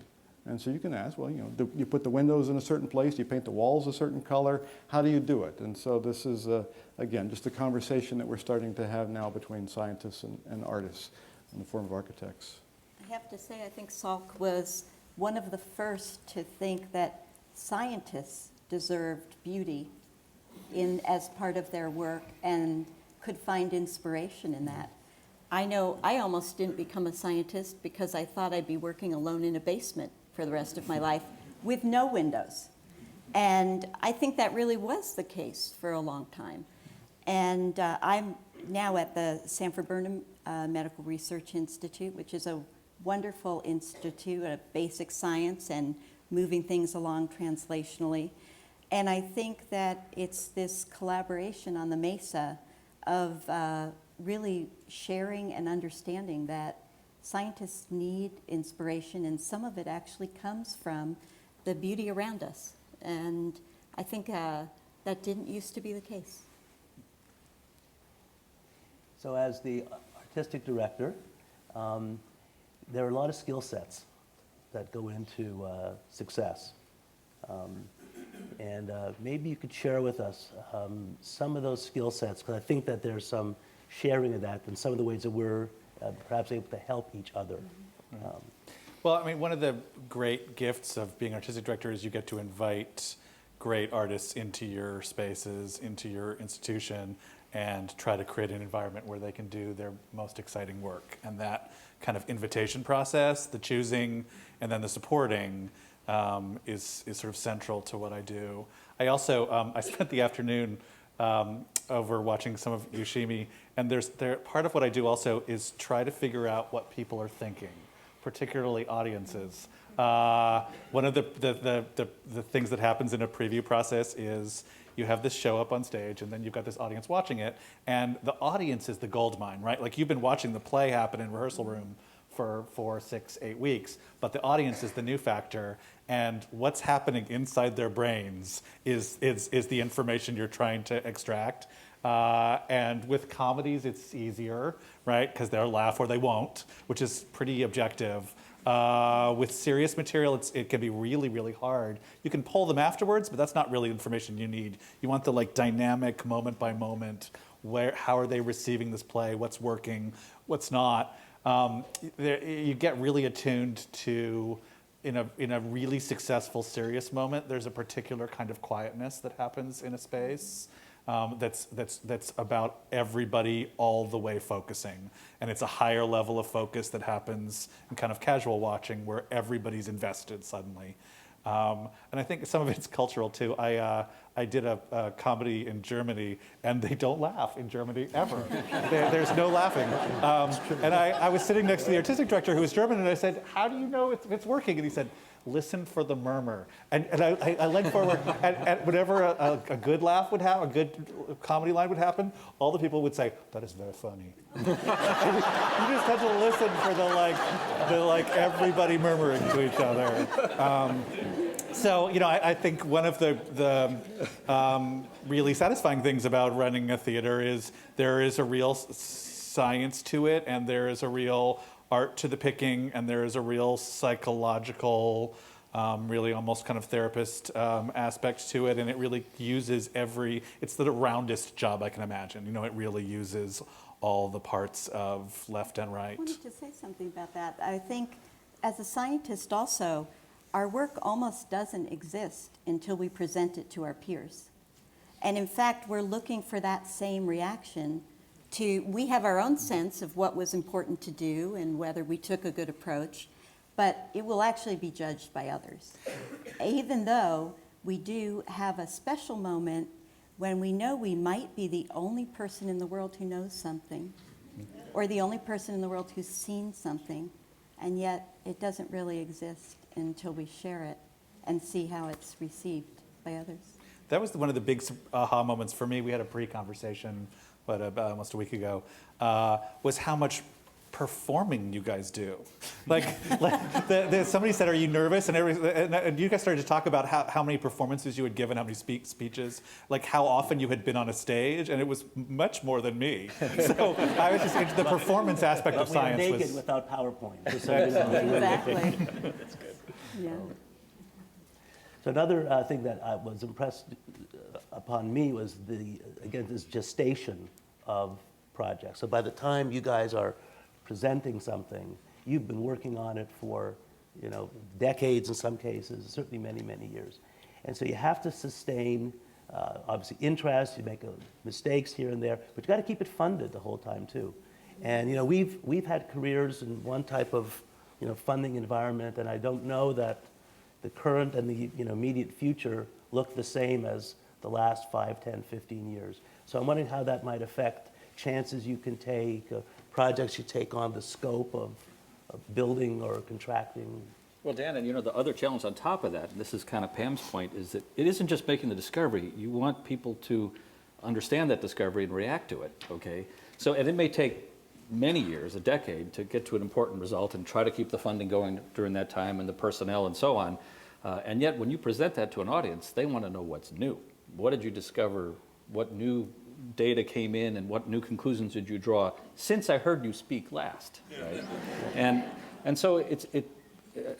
And so you can ask, well, do you put the windows in a certain place? Do you paint the walls a certain color? How do you do it? And so this is, again, just a conversation that we're starting to have now between scientists and artists in the form of architects. I have to say, I think Salk was one of the first to think that scientists deserved beauty as part of their work and could find inspiration in that. I know I almost didn't become a scientist because I thought I'd be working alone in a basement for the rest of my life with no windows. And I think that really was the case for a long time. And I'm now at the Sanford Burnham Medical Research Institute, which is a wonderful institute of basic science and moving things along translationally. And I think that it's this collaboration on the Mesa of really sharing and understanding that scientists need inspiration, and some of it actually comes from the beauty around us. And I think that didn't used to be the case. So as the artistic director, there are a lot of skill sets that go into success. And maybe you could share with us some of those skill sets, because I think that there's some sharing of that and some of the ways that we're perhaps able to help each other. Well, I mean, one of the great gifts of being artistic director is you get to invite great artists into your spaces, into your institution, and try to create an environment where they can do their most exciting work. And that kind of invitation process, the choosing and then the supporting, is sort of central to what I do. I also, I spent the afternoon over watching some of Yoshimi, and part of what I do also is try to figure out what people are thinking, particularly audiences. One of the things that happens in a preview process is you have this show up on stage, and then you've got this audience watching it, and the audience is the gold mine, right? Like, you've been watching the play happen in rehearsal room for 4, 6, 8 weeks, but the audience is the new factor, and what's happening inside their brains is the information you're trying to extract. And with comedies, it's easier, right? Because they'll laugh or they won't, which is pretty objective. With serious material, it can be really, really hard. You can pull them afterwards, but that's not really information you need. You want the dynamic, moment by moment, how are they receiving this play, what's working, what's not. You get really attuned to, in a really successful, serious moment, there's a particular kind of quietness that happens in a space. That's about everybody all the way focusing. And it's a higher level of focus that happens in kind of casual watching where everybody's invested suddenly. And I think some of it's cultural too. I did a comedy in Germany, and they don't laugh in Germany ever. There's no laughing. And I was sitting next to the artistic director who was German, and I said, "How do you know it's working?" And he said, "Listen for the murmur." And I leaned forward, and whenever a good laugh would happen, a good comedy line would happen, all the people would say, "That is very funny." You just had to listen for the everybody murmuring to each other. So, I think one of the really satisfying things about running a theater is there is a real science to it, and there is a real art to the picking, and there is a real psychological, really almost kind of therapist aspect to it, and it really uses it's the roundest job I can imagine. It really uses all the parts of left and right. I wanted to say something about that. I think as a scientist also, our work almost doesn't exist until we present it to our peers. And in fact, we're looking for that same reaction we have our own sense of what was important to do and whether we took a good approach, but it will actually be judged by others. Even though we do have a special moment when we know we might be the only person in the world who knows something, or the only person in the world who's seen something, and yet it doesn't really exist until we share it and see how it's received by others. That was one of the big aha moments for me. We had a pre-conversation, about almost a week ago, was how much performing you guys do. Somebody said, "Are you nervous?" And you guys started to talk about how many performances you had given, how many speeches, like how often you had been on a stage, and it was much more than me. So I was just into the performance aspect of science. We were naked without PowerPoint. So, Exactly. That's good. Yeah. So another thing that I was impressed upon me was this gestation of projects. So by the time you guys are presenting something, you've been working on it for, decades in some cases, certainly many, many years. And so you have to sustain, obviously, interest. You make mistakes here and there, but you got to keep it funded the whole time too. And we've had careers in one type of funding environment, and I don't know that the current and the immediate future look the same as the last 5, 10, 15 years. So I'm wondering how that might affect chances you can take, projects you take on, the scope of building or contracting. Well, Dan, and the other challenge on top of that, and this is kind of Pam's point, is that it isn't just making the discovery. You want people to understand that discovery and react to it, okay? So, and it may take many years, a decade, to get to an important result and try to keep the funding going during that time and the personnel and so on. And yet, when you present that to an audience, they want to know what's new. What did you discover? What new data came in, and what new conclusions did you draw since I heard you speak last? Right? And so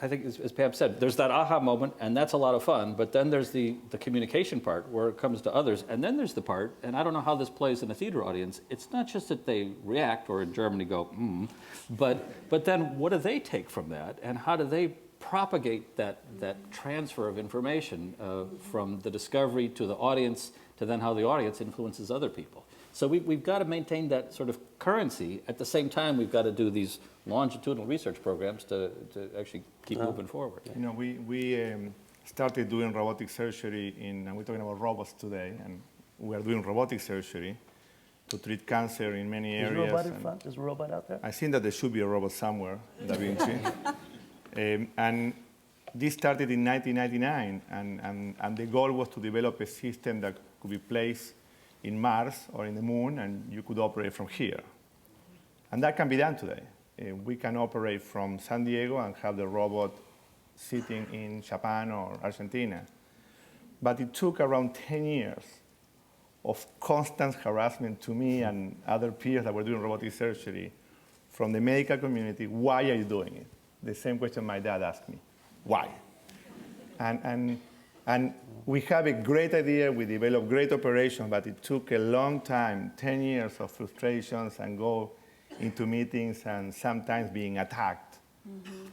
I think, as Pam said, there's that aha moment, and that's a lot of fun, but then there's the communication part where it comes to others, and then there's the part, and I don't know how this plays in a theater audience, it's not just that they react, or in Germany go, but then what do they take from that, and how do they propagate that transfer of information from the discovery to the audience, to then how the audience influences other people. So we've got to maintain that sort of currency. At the same time, we've got to do these longitudinal research programs to actually keep moving forward. We started doing robotic surgery and we're talking about robots today, and we are doing robotic surgery to treat cancer in many areas. Is a robot in front? Is a robot out there? I think that there should be a robot somewhere, Da Vinci. And this started in 1999, and the goal was to develop a system that could be placed in Mars or in the Moon, and you could operate from here. And that can be done today. We can operate from San Diego and have the robot sitting in Japan or Argentina. But it took around 10 years of constant harassment to me and other peers that were doing robotic surgery from the medical community. Why are you doing it? The same question my dad asked me. Why? And we have a great idea, we developed great operations, but it took a long time, 10 years of frustrations and go into meetings and sometimes being attacked.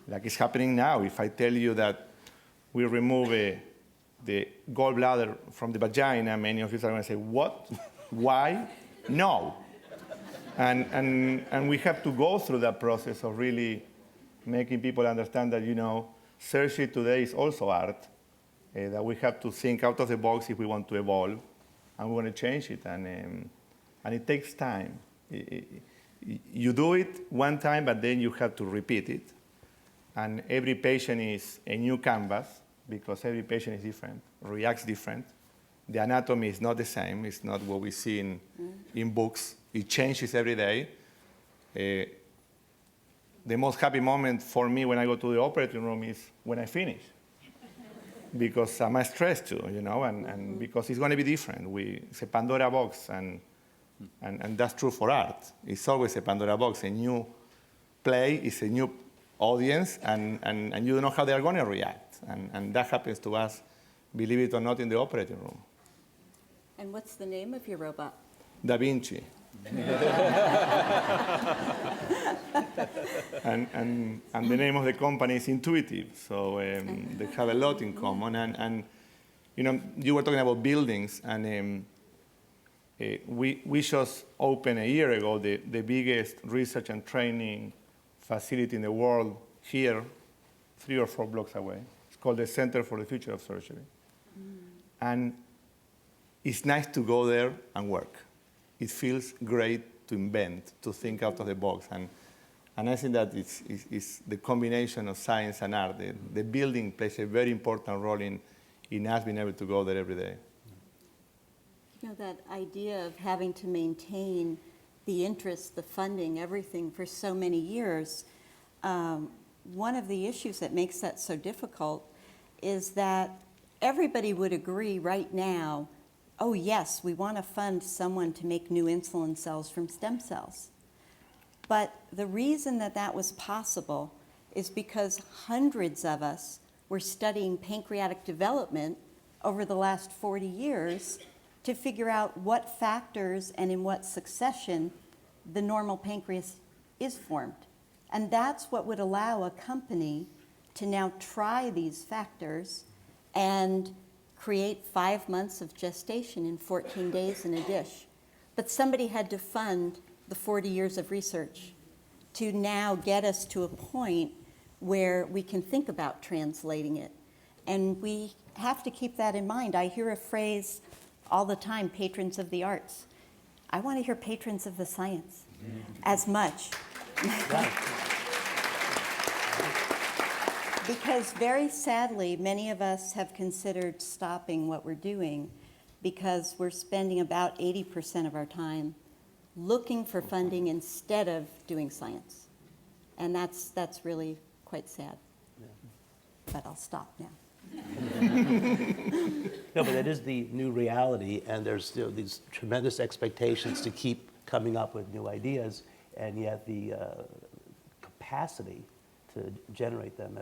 Like it's happening now. If I tell you that we remove the gallbladder from the vagina, many of you are going to say, what? Why? No. And we have to go through that process of really making people understand that, surgery today is also art, that we have to think out of the box if we want to evolve, and we want to change it, and it takes time. You do it one time, but then you have to repeat it, and every patient is a new canvas, because every patient is different, reacts different. The anatomy is not the same. It's not what we see in books. It changes every day. The most happy moment for me when I go to the operating room is when I finish, because I'm stressed too, and because it's going to be different. It's a Pandora box, and that's true for art. It's always a Pandora box. A new play is a new audience, and you don't know how they are going to react. And that happens to us, believe it or not, in the operating room. And what's the name of your robot? Da Vinci. and the name of the company is intuitive, so they have a lot in common. And you were talking about buildings, and we just opened a year ago the biggest research and training facility in the world here, 3 or 4 blocks away. It's called the Center for the Future of Surgery. And it's nice to go there and work. It feels great to invent, to think out of the box. And I think that it's the combination of science and art. The building plays a very important role in us being able to go there every day. You know, that idea of having to maintain the interest, the funding, everything for so many years, one of the issues that makes that so difficult is that everybody would agree right now, oh yes, we want to fund someone to make new insulin cells from stem cells. But the reason that that was possible is because hundreds of us were studying pancreatic development over the last 40 years to figure out what factors and in what succession the normal pancreas is formed. And that's what would allow a company to now try these factors and create 5 months of gestation in 14 days in a dish. But somebody had to fund the 40 years of research to now get us to a point where we can think about translating it. And we have to keep that in mind. I hear a phrase all the time, patrons of the arts. I want to hear patrons of the science as much. Because very sadly, many of us have considered stopping what we're doing because we're spending about 80% of our time looking for funding instead of doing science. And that's really quite sad. Yeah. But I'll stop now. No, but that is the new reality, and there's still these tremendous expectations to keep coming up with new ideas, and yet the capacity to generate them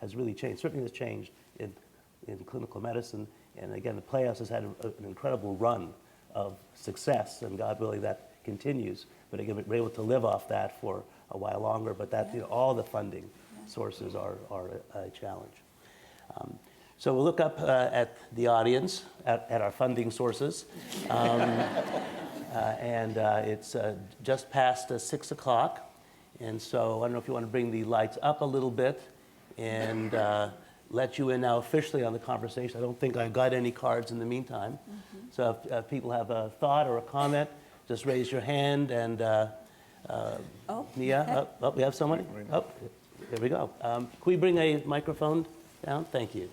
has really changed. Certainly has changed in clinical medicine, and again, the Playhouse has had an incredible run of success, and God willing that continues. But again, we're able to live off that for a while longer, but that, all the funding sources are a challenge. So we'll look up at the audience, at our funding sources. And it's just past 6 o'clock. And so I don't know if you want to bring the lights up a little bit and let you in now officially on the conversation. I don't think I got any cards in the meantime. So if people have a thought or a comment, just raise your hand and Mia, we have someone? Oh, there we go. Can we bring a microphone down? Thank you.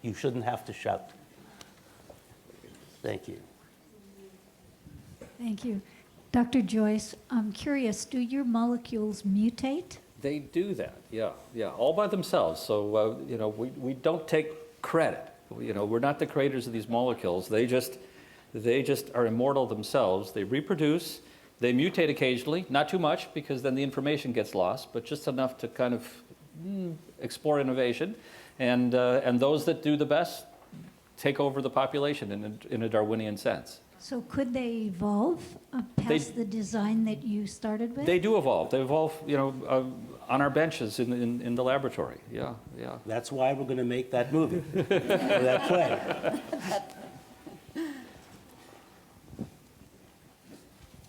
You shouldn't have to shout. Thank you. Thank you. Dr. Joyce, I'm curious, do your molecules mutate? They do that, yeah, all by themselves. So, we don't take credit. We're not the creators of these molecules. They just are immortal themselves. They reproduce. They mutate occasionally, not too much because then the information gets lost, but just enough to kind of explore innovation. And those that do the best take over the population in a Darwinian sense. So could they evolve past the design that you started with? They do evolve. They evolve, on our benches in the laboratory. Yeah. That's why we're going to make that movie, or that play.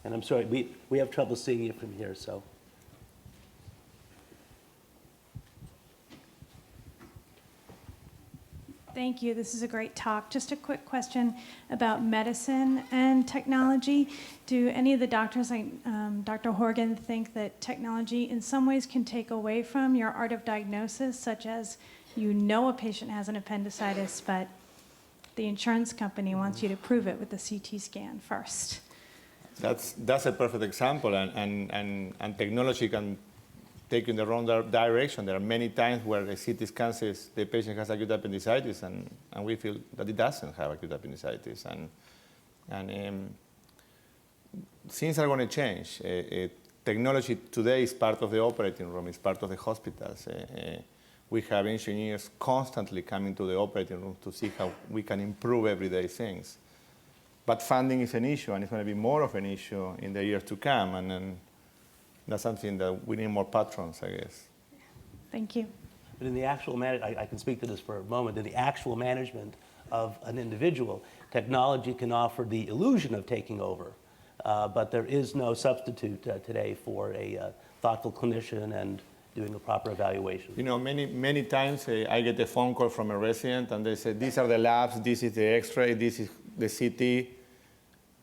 And I'm sorry, we have trouble seeing you from here, so. Thank you. This is a great talk. Just a quick question about medicine and technology. Do any of the doctors, like Dr. Horgan, think that technology in some ways can take away from your art of diagnosis, such as a patient has an appendicitis, but the insurance company wants you to prove it with the CT scan first? That's a perfect example, and technology can take you in the wrong direction. There are many times where the CT scan says the patient has acute appendicitis, and we feel that it doesn't have acute appendicitis. And things are going to change. Technology today is part of the operating room, it's part of the hospitals. We have engineers constantly coming to the operating room to see how we can improve everyday things. But funding is an issue, and it's going to be more of an issue in the years to come. And that's something that we need more patrons, I guess. Thank you. But in the actual I can speak to this for a moment. In the actual management of an individual, technology can offer the illusion of taking over, but there is no substitute today for a thoughtful clinician doing a proper evaluation. You know, many times I get a phone call from a resident and they say, these are the labs, this is the x-ray, this is the CT,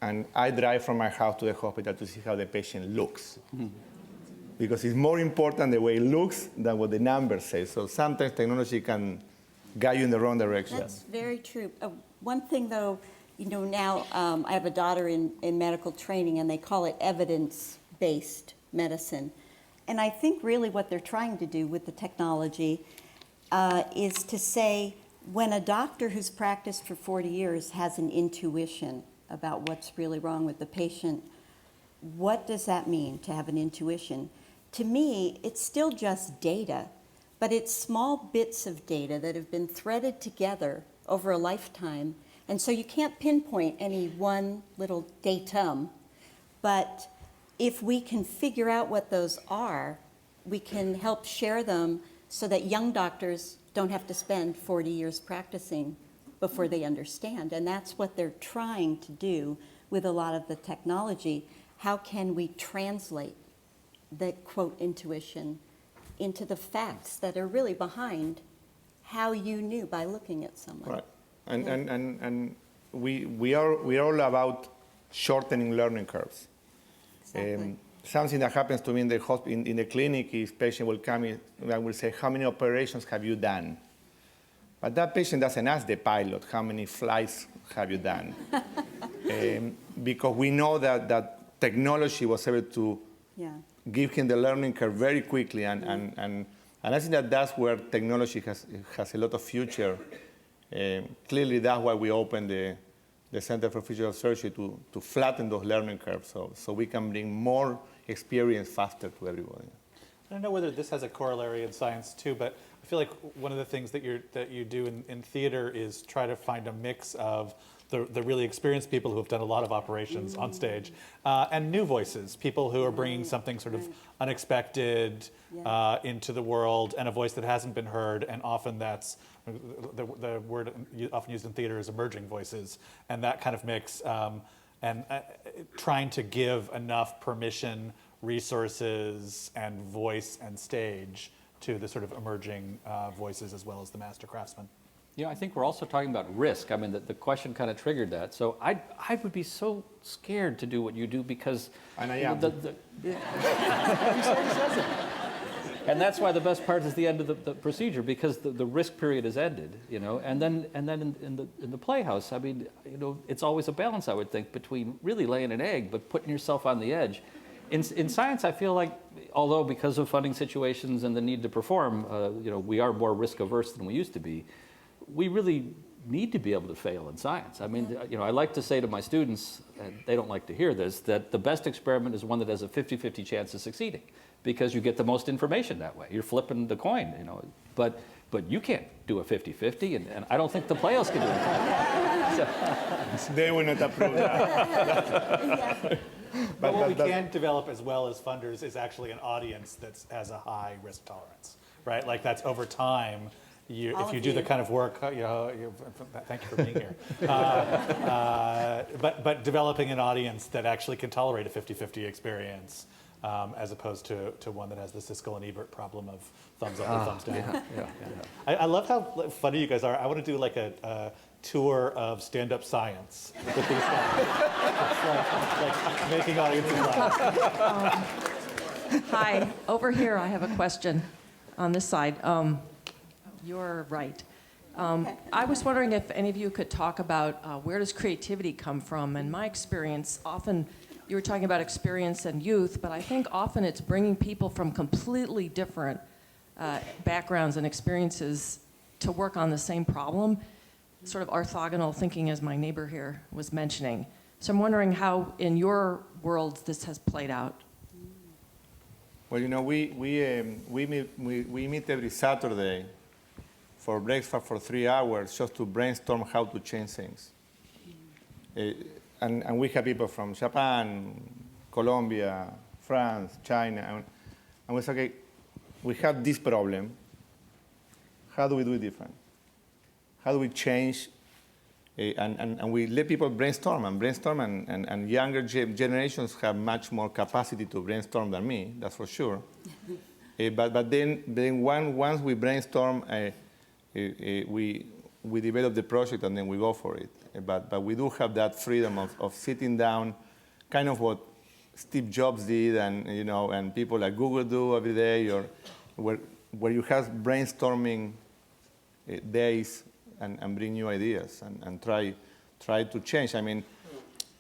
and I drive from my house to the hospital to see how the patient looks. Because it's more important the way it looks than what the numbers say. So sometimes technology can guide you in the wrong direction. That's very true. One thing, though, you know, now I have a daughter in medical training, and they call it evidence-based medicine. And I think really what they're trying to do with the technology is to say, when a doctor who's practiced for 40 years has an intuition about what's really wrong with the patient, what does that mean to have an intuition? To me, it's still just data, but it's small bits of data that have been threaded together over a lifetime. And so you can't pinpoint any one little datum, but if we can figure out what those are, we can help share them so that young doctors don't have to spend 40 years practicing before they understand. And that's what they're trying to do with a lot of the technology. How can we translate the, quote, intuition into the facts that are really behind how you knew by looking at someone? Right. And we are all about shortening learning curves. Exactly. Something that happens to me in the clinic is patient will come in and will say, how many operations have you done? But that patient doesn't ask the pilot, how many flights have you done? Because we know that technology was able to give him the learning curve very quickly. And I think that's where technology has a lot of future. Clearly, that's why we opened the Center for Future of Surgery to flatten those learning curves so we can bring more experience faster to everybody. I don't know whether this has a corollary in science too, but I feel like one of the things that you do in theater is try to find a mix of the really experienced people who have done a lot of operations on stage, and new voices, people who are bringing something sort of unexpected into the world, and a voice that hasn't been heard, and often that's the word often used in theater is emerging voices, and that kind of mix, and trying to give enough permission, resources, and voice and stage to the sort of emerging voices as well as the master craftsmen. Yeah, I think we're also talking about risk. I mean, the question kind of triggered that. So I would be so scared to do what you do because... And I am. And that's why the best part is the end of the procedure, because the risk period is ended, you know. And then in the Playhouse, I mean, you know, it's always a balance, I would think, between really laying an egg but putting yourself on the edge. In science, I feel like, although because of funding situations and the need to perform, you know, we are more risk averse than we used to be. We really need to be able to fail in science. I mean, you know, I like to say to my students, and they don't like to hear this, that the best experiment is one that has a 50-50 chance of succeeding, because you get the most information that way. You're flipping the coin, you know. But you can't do a 50-50, and I don't think the Playhouse can do it. So. They will not approve that. But what we can develop as well as funders is actually an audience that has a high risk tolerance, right? Like that's over time. If you do the kind of work, you know, thank you for being here. But developing an audience that actually can tolerate a 50-50 experience, as opposed to one that has the Siskel and Ebert problem of thumbs up or thumbs down. I love how funny you guys are. I want to do like a tour of stand-up science with these guys. It's like making audiences laugh. Hi, over here I have a question on this side. You're right. I was wondering if any of you could talk about where does creativity come from? In my experience, often you were talking about experience and youth, but I think often it's bringing people from completely different backgrounds and experiences to work on the same problem, sort of orthogonal thinking as my neighbor here was mentioning. So I'm wondering how in your world this has played out. Well, you know, we meet every Saturday for breakfast for 3 hours just to brainstorm how to change things. And we have people from Japan, Colombia, France, China, and we say, okay, we have this problem. How do we do it different? How do we change? And we let people brainstorm, and younger generations have much more capacity to brainstorm than me, that's for sure. But then once we brainstorm, we develop the project and then we go for it. But we do have that freedom of sitting down, kind of what Steve Jobs did, and people like Google do every day, or where you have brainstorming days and bring new ideas and try to change. I mean,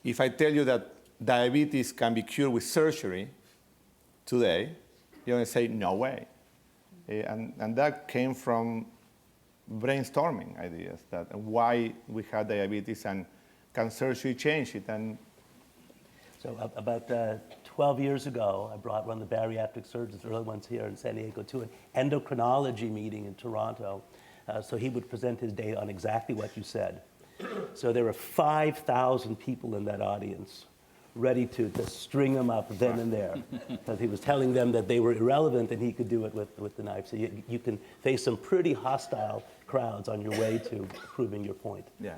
if I tell you that diabetes can be cured with surgery today, you're going to say, no way. And that came from brainstorming ideas, that why we had diabetes and can surgery change it. And So about 12 years ago, I brought one of the bariatric surgeons, the early ones here in San Diego, to an endocrinology meeting in Toronto. So he would present his data on exactly what you said. So there were 5,000 people in that audience ready to string them up then and there. Because he was telling them that they were irrelevant and he could do it with the knife. So you can face some pretty hostile crowds on your way to proving your point. yeah.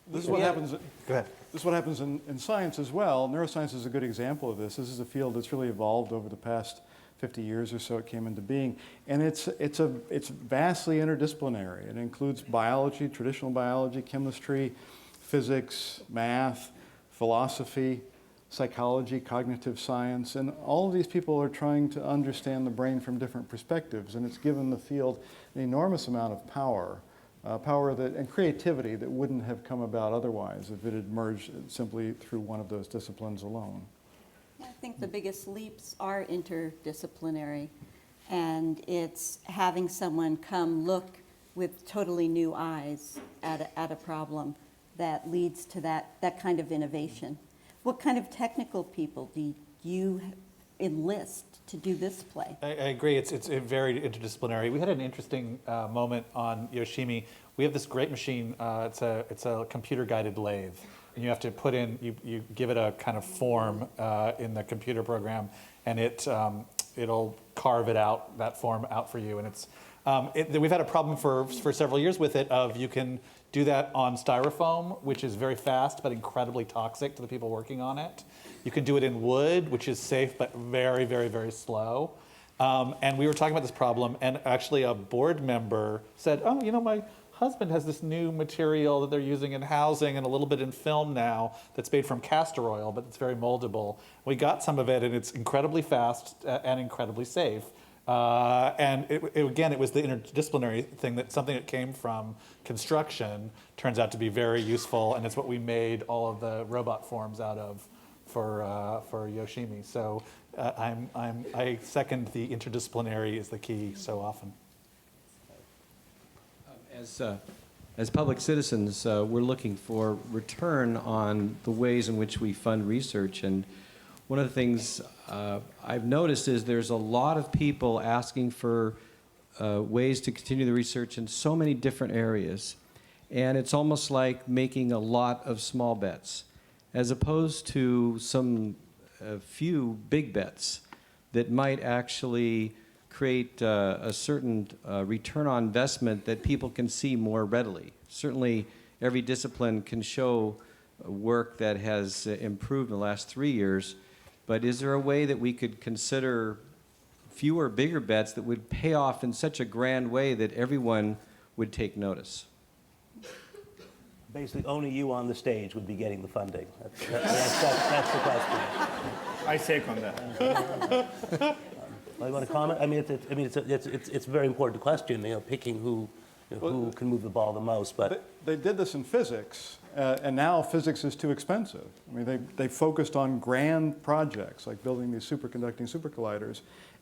This is what happens. Go ahead. This is what happens in science as well. Neuroscience is a good example of this. This is a field that's really evolved over the past 50 years or so. It came into being, and it's vastly interdisciplinary. It includes biology, traditional biology, chemistry, physics, math, philosophy, psychology, cognitive science, and all of these people are trying to understand the brain from different perspectives, and it's given the field an enormous amount of power. And creativity that wouldn't have come about otherwise if it had emerged simply through one of those disciplines alone. I think the biggest leaps are interdisciplinary, and it's having someone come look with totally new eyes at a problem that leads to that kind of innovation. What kind of technical people do you enlist to do this play? I agree. It's very interdisciplinary. We had an interesting moment on Yoshimi. We have this great machine. It's a computer-guided lathe, and you have to put in. You give it a kind of form in the computer program, and it'll carve that form out for you. And we've had a problem for several years with it. You can do that on styrofoam, which is very fast but incredibly toxic to the people working on it. You can do it in wood, which is safe but very, very, very slow. And we were talking about this problem, and actually a board member said, oh, my husband has this new material that they're using in housing and a little bit in film now that's made from castor oil, but it's very moldable. We got some of it, and it's incredibly fast and incredibly safe. And it was the interdisciplinary thing, that something that came from construction turns out to be very useful, and it's what we made all of the robot forms out of for Yoshimi. So I second the interdisciplinary is the key so often. As public citizens, we're looking for return on the ways in which we fund research. And one of the things I've noticed is there's a lot of people asking for ways to continue the research in so many different areas. And it's almost like making a lot of small bets, as opposed to a few big bets that might actually create a certain return on investment that people can see more readily. Certainly, every discipline can show work that has improved in the last 3 years, but is there a way that we could consider fewer, bigger bets that would pay off in such a grand way that everyone would take notice? Basically, only you on the stage would be getting the funding. That's the question. I second that. You want to comment? I mean, it's a very important question. Picking who can move the ball the most. But they did this in physics, and now physics is too expensive. I mean, they focused on grand projects like building these superconducting supercolliders,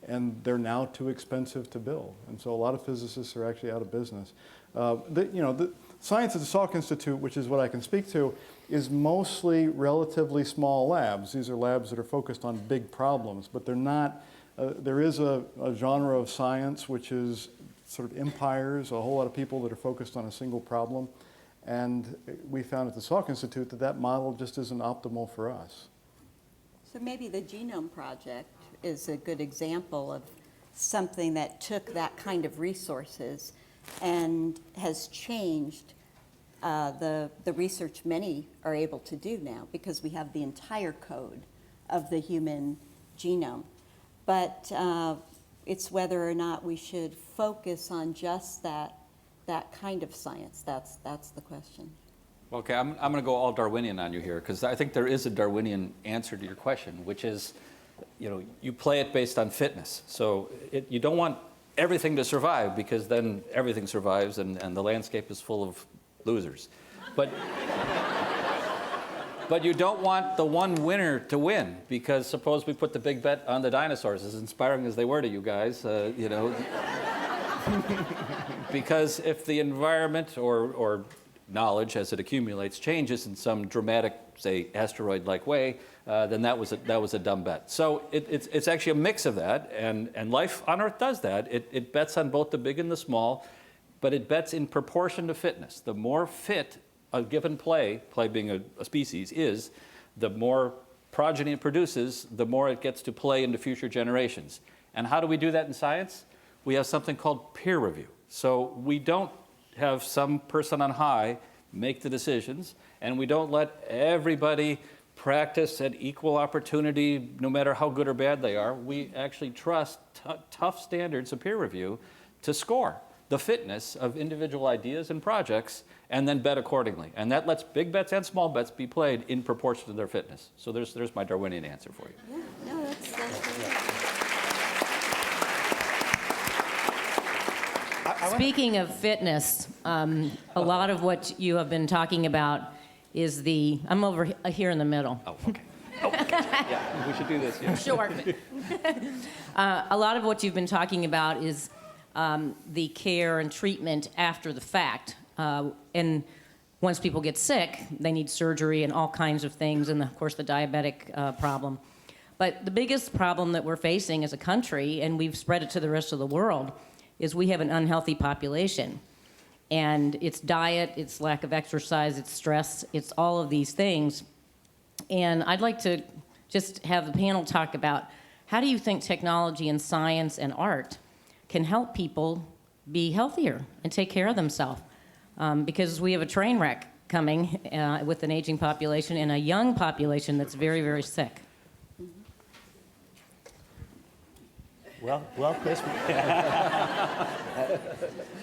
and they're now too expensive to build. And so a lot of physicists are actually out of business. The science at the Salk Institute, which is what I can speak to, is mostly relatively small labs. These are labs that are focused on big problems, but they're not. There is a genre of science which is sort of empires, a whole lot of people that are focused on a single problem. And we found at the Salk Institute that model just isn't optimal for us. So maybe the Genome Project is a good example of something that took that kind of resources and has changed the research many are able to do now, because we have the entire code of the human genome. But it's whether or not we should focus on just that kind of science. That's the question. Okay, I'm going to go all Darwinian on you here, because I think there is a Darwinian answer to your question, which is, you play it based on fitness. So you don't want everything to survive, because then everything survives and the landscape is full of losers. But you don't want the one winner to win, because suppose we put the big bet on the dinosaurs, as inspiring as they were to you guys, because if the environment or knowledge as it accumulates changes in some dramatic, say, asteroid-like way, then that was a dumb bet. So it's actually a mix of that, and life on Earth does that. It bets on both the big and the small, but it bets in proportion to fitness. The more fit a given play being a species, is, the more progeny it produces, the more it gets to play into future generations. And how do we do that in science? We have something called peer review. So we don't have some person on high make the decisions, and we don't let everybody practice at equal opportunity, no matter how good or bad they are. We actually trust tough standards of peer review to score the fitness of individual ideas and projects, and then bet accordingly. And that lets big bets and small bets be played in proportion to their fitness. So there's my Darwinian answer for you. Yeah, no, that's Speaking of fitness, a lot of what you have been talking about is I'm over here in the middle. Oh, okay. Yeah, we should do this. Yeah. Short. A lot of what you've been talking about is the care and treatment after the fact. And once people get sick, they need surgery and all kinds of things, and of course the diabetic problem. But the biggest problem that we're facing as a country, and we've spread it to the rest of the world, is we have an unhealthy population. And it's diet, it's lack of exercise, it's stress, it's all of these things. And I'd like to just have the panel talk about, how do you think technology and science and art can help people be healthier and take care of themselves? Because we have a train wreck coming with an aging population and a young population that's very, very sick. Well, Chris,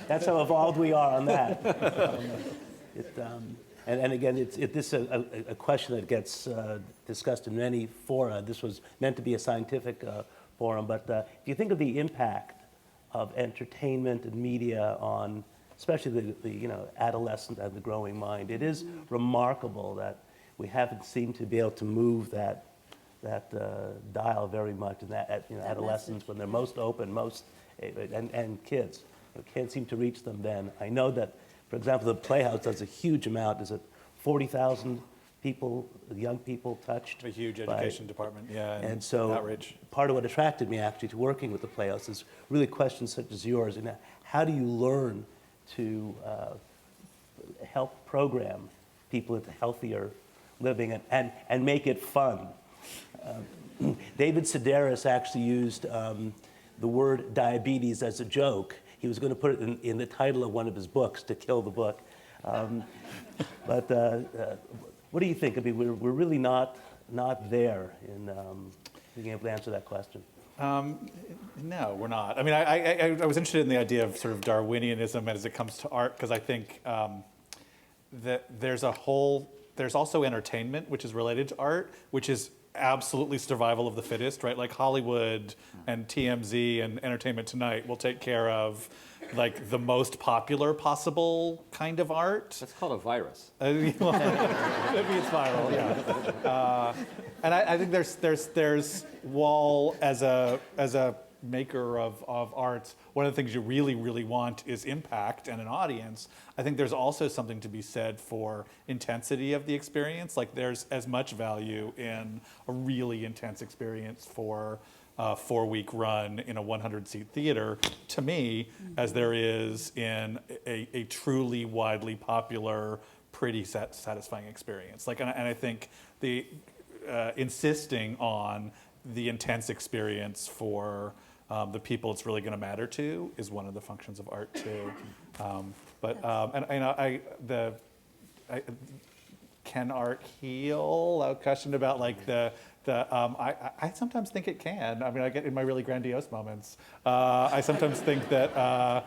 that's how evolved we are on that. And again, this is a question that gets discussed in many fora. This was meant to be a scientific forum, but if you think of the impact of entertainment and media on, especially the adolescent and the growing mind, it is remarkable that we haven't seemed to be able to move that dial very much in that adolescents when they're most open, and kids. Can't seem to reach them then. I know that, for example, the Playhouse does a huge amount. Is it 40,000 people, young people touched? A huge education department, yeah, and so outreach. Part of what attracted me actually to working with the Playhouse is really questions such as yours. And how do you learn to help program people into healthier living and make it fun? David Sedaris actually used the word diabetes as a joke. He was going to put it in the title of one of his books to kill the book. But what do you think? I mean, we're really not there in being able to answer that question. No, we're not. I mean, I was interested in the idea of sort of Darwinianism as it comes to art, because I think that there's also entertainment, which is related to art, which is absolutely survival of the fittest, right? Like Hollywood and TMZ and Entertainment Tonight will take care of like the most popular possible kind of art. That's called a virus. Maybe it's viral, yeah. And I think there's Wall as a maker of art. One of the things you really, really want is impact and an audience. I think there's also something to be said for intensity of the experience. Like there's as much value in a really intense experience for a 4-week run in a 100-seat theater, to me, as there is in a truly widely popular, pretty satisfying experience. Like, and I think the insisting on the intense experience for the people it's really going to matter to is one of the functions of art too. Can art heal? A question about like the I sometimes think it can. I mean, I get in my really grandiose moments. I sometimes think that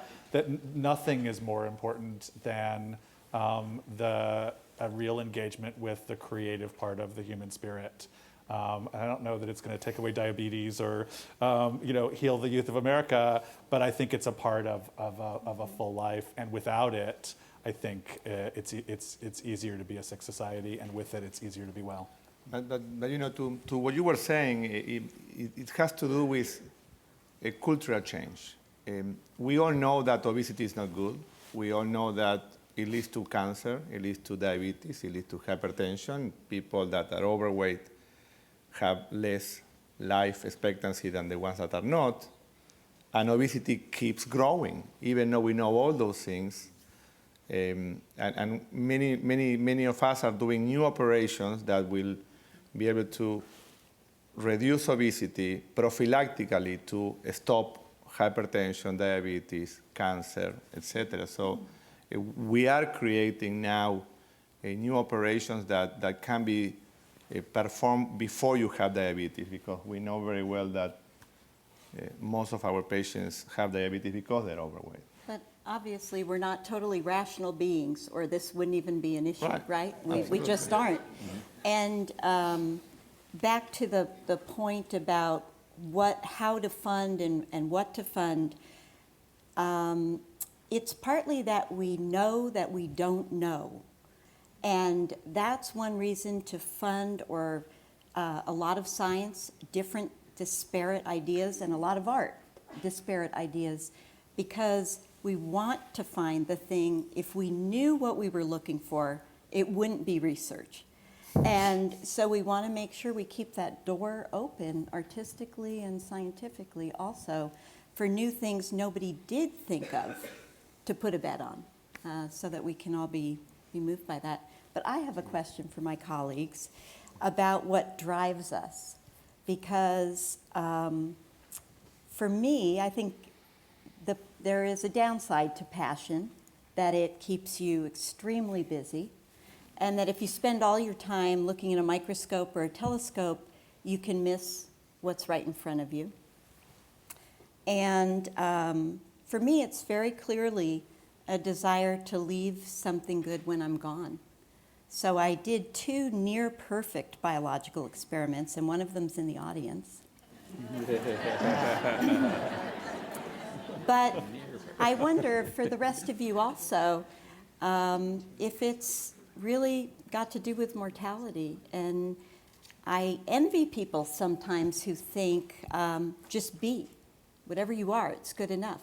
nothing is more important than a real engagement with the creative part of the human spirit. I don't know that it's going to take away diabetes or heal the youth of America, but I think it's a part of a full life, and without it, I think it's easier to be a sick society, and with it, it's easier to be well. But to what you were saying, it has to do with a cultural change. We all know that obesity is not good. We all know that it leads to cancer, it leads to diabetes, it leads to hypertension. People that are overweight have less life expectancy than the ones that are not. And obesity keeps growing, even though we know all those things. And many of us are doing new operations that will be able to reduce obesity prophylactically to stop hypertension, diabetes, cancer, etc. So we are creating now new operations that can be performed before you have diabetes, because we know very well that most of our patients have diabetes because they're overweight. But obviously, we're not totally rational beings, or this wouldn't even be an issue, right? We just aren't. Mm-hmm. And back to the point about how to fund and what to fund, it's partly that we know that we don't know. And that's one reason to fund or a lot of science, different disparate ideas, and a lot of art, disparate ideas, because we want to find the thing. If we knew what we were looking for, it wouldn't be research. And so we want to make sure we keep that door open artistically and scientifically also for new things nobody did think of to put a bet on, so that we can all be moved by that. But I have a question for my colleagues about what drives us, because for me, I think there is a downside to passion, that it keeps you extremely busy, and that if you spend all your time looking at a microscope or a telescope, you can miss what's right in front of you. And for me, it's very clearly a desire to leave something good when I'm gone. So I did 2 near-perfect biological experiments, and one of them's in the audience. But I wonder, for the rest of you also, if it's really got to do with mortality. And I envy people sometimes who think, just be. Whatever you are, it's good enough.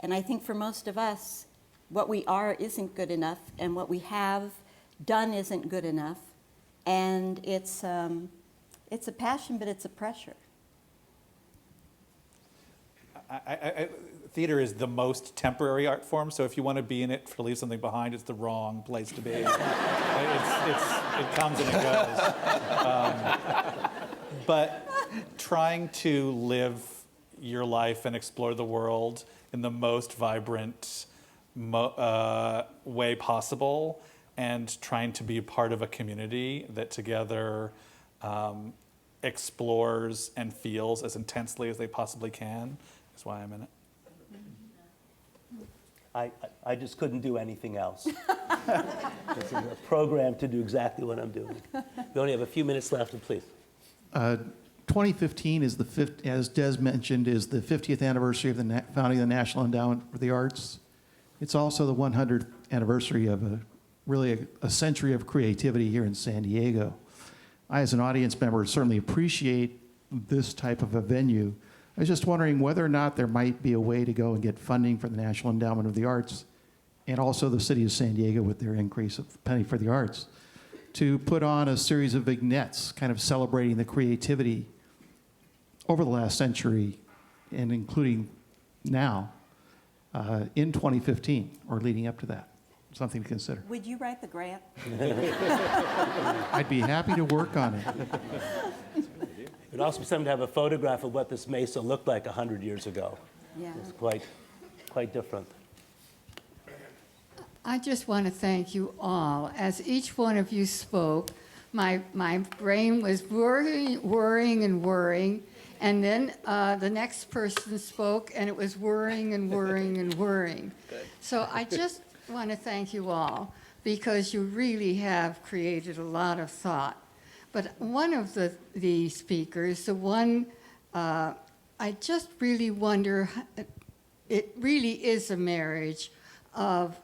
And I think for most of us, what we are isn't good enough, and what we have done isn't good enough. And it's a passion, but it's a pressure. Theater is the most temporary art form, so if you want to be in it to leave something behind, it's the wrong place to be. It comes and it goes. But trying to live your life and explore the world in the most vibrant way possible, and trying to be a part of a community that together explores and feels as intensely as they possibly can, is why I'm in it. I just couldn't do anything else. It's a program to do exactly what I'm doing. We only have a few minutes left, and please. 2015 is as Des mentioned, is the 50th anniversary of the founding of the National Endowment for the Arts. It's also the 100th anniversary of a century of creativity here in San Diego. I, as an audience member, certainly appreciate this type of a venue. I was just wondering whether or not there might be a way to go and get funding for the National Endowment of the Arts, and also the city of San Diego with their increase of penny for the arts, to put on a series of vignettes kind of celebrating the creativity over the last century, and including now, in 2015, or leading up to that. Something to consider. Would you write the grant? I'd be happy to work on it. It would also be something to have a photograph of what this mesa looked like 100 years ago. Yeah. It's quite different. I just want to thank you all. As each one of you spoke, my brain was worrying, and then the next person spoke, and it was worrying and worrying and worrying. So I just want to thank you all, because you really have created a lot of thought. But one of the speakers, the one, I just really wonder, it really is a marriage of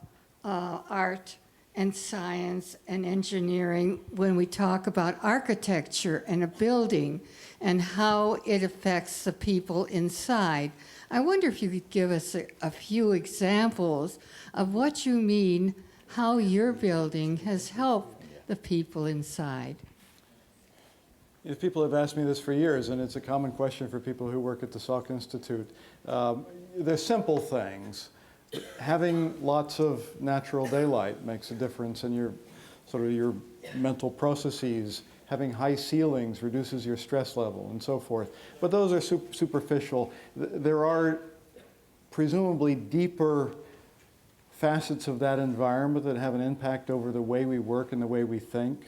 art and science and engineering when we talk about architecture and a building and how it affects the people inside. I wonder if you could give us a few examples of what you mean, how your building has helped the people inside. People have asked me this for years, and it's a common question for people who work at the Salk Institute. They're simple things. Having lots of natural daylight makes a difference in your mental processes. Having high ceilings reduces your stress level and so forth. But those are superficial. There are presumably deeper facets of that environment that have an impact over the way we work and the way we think.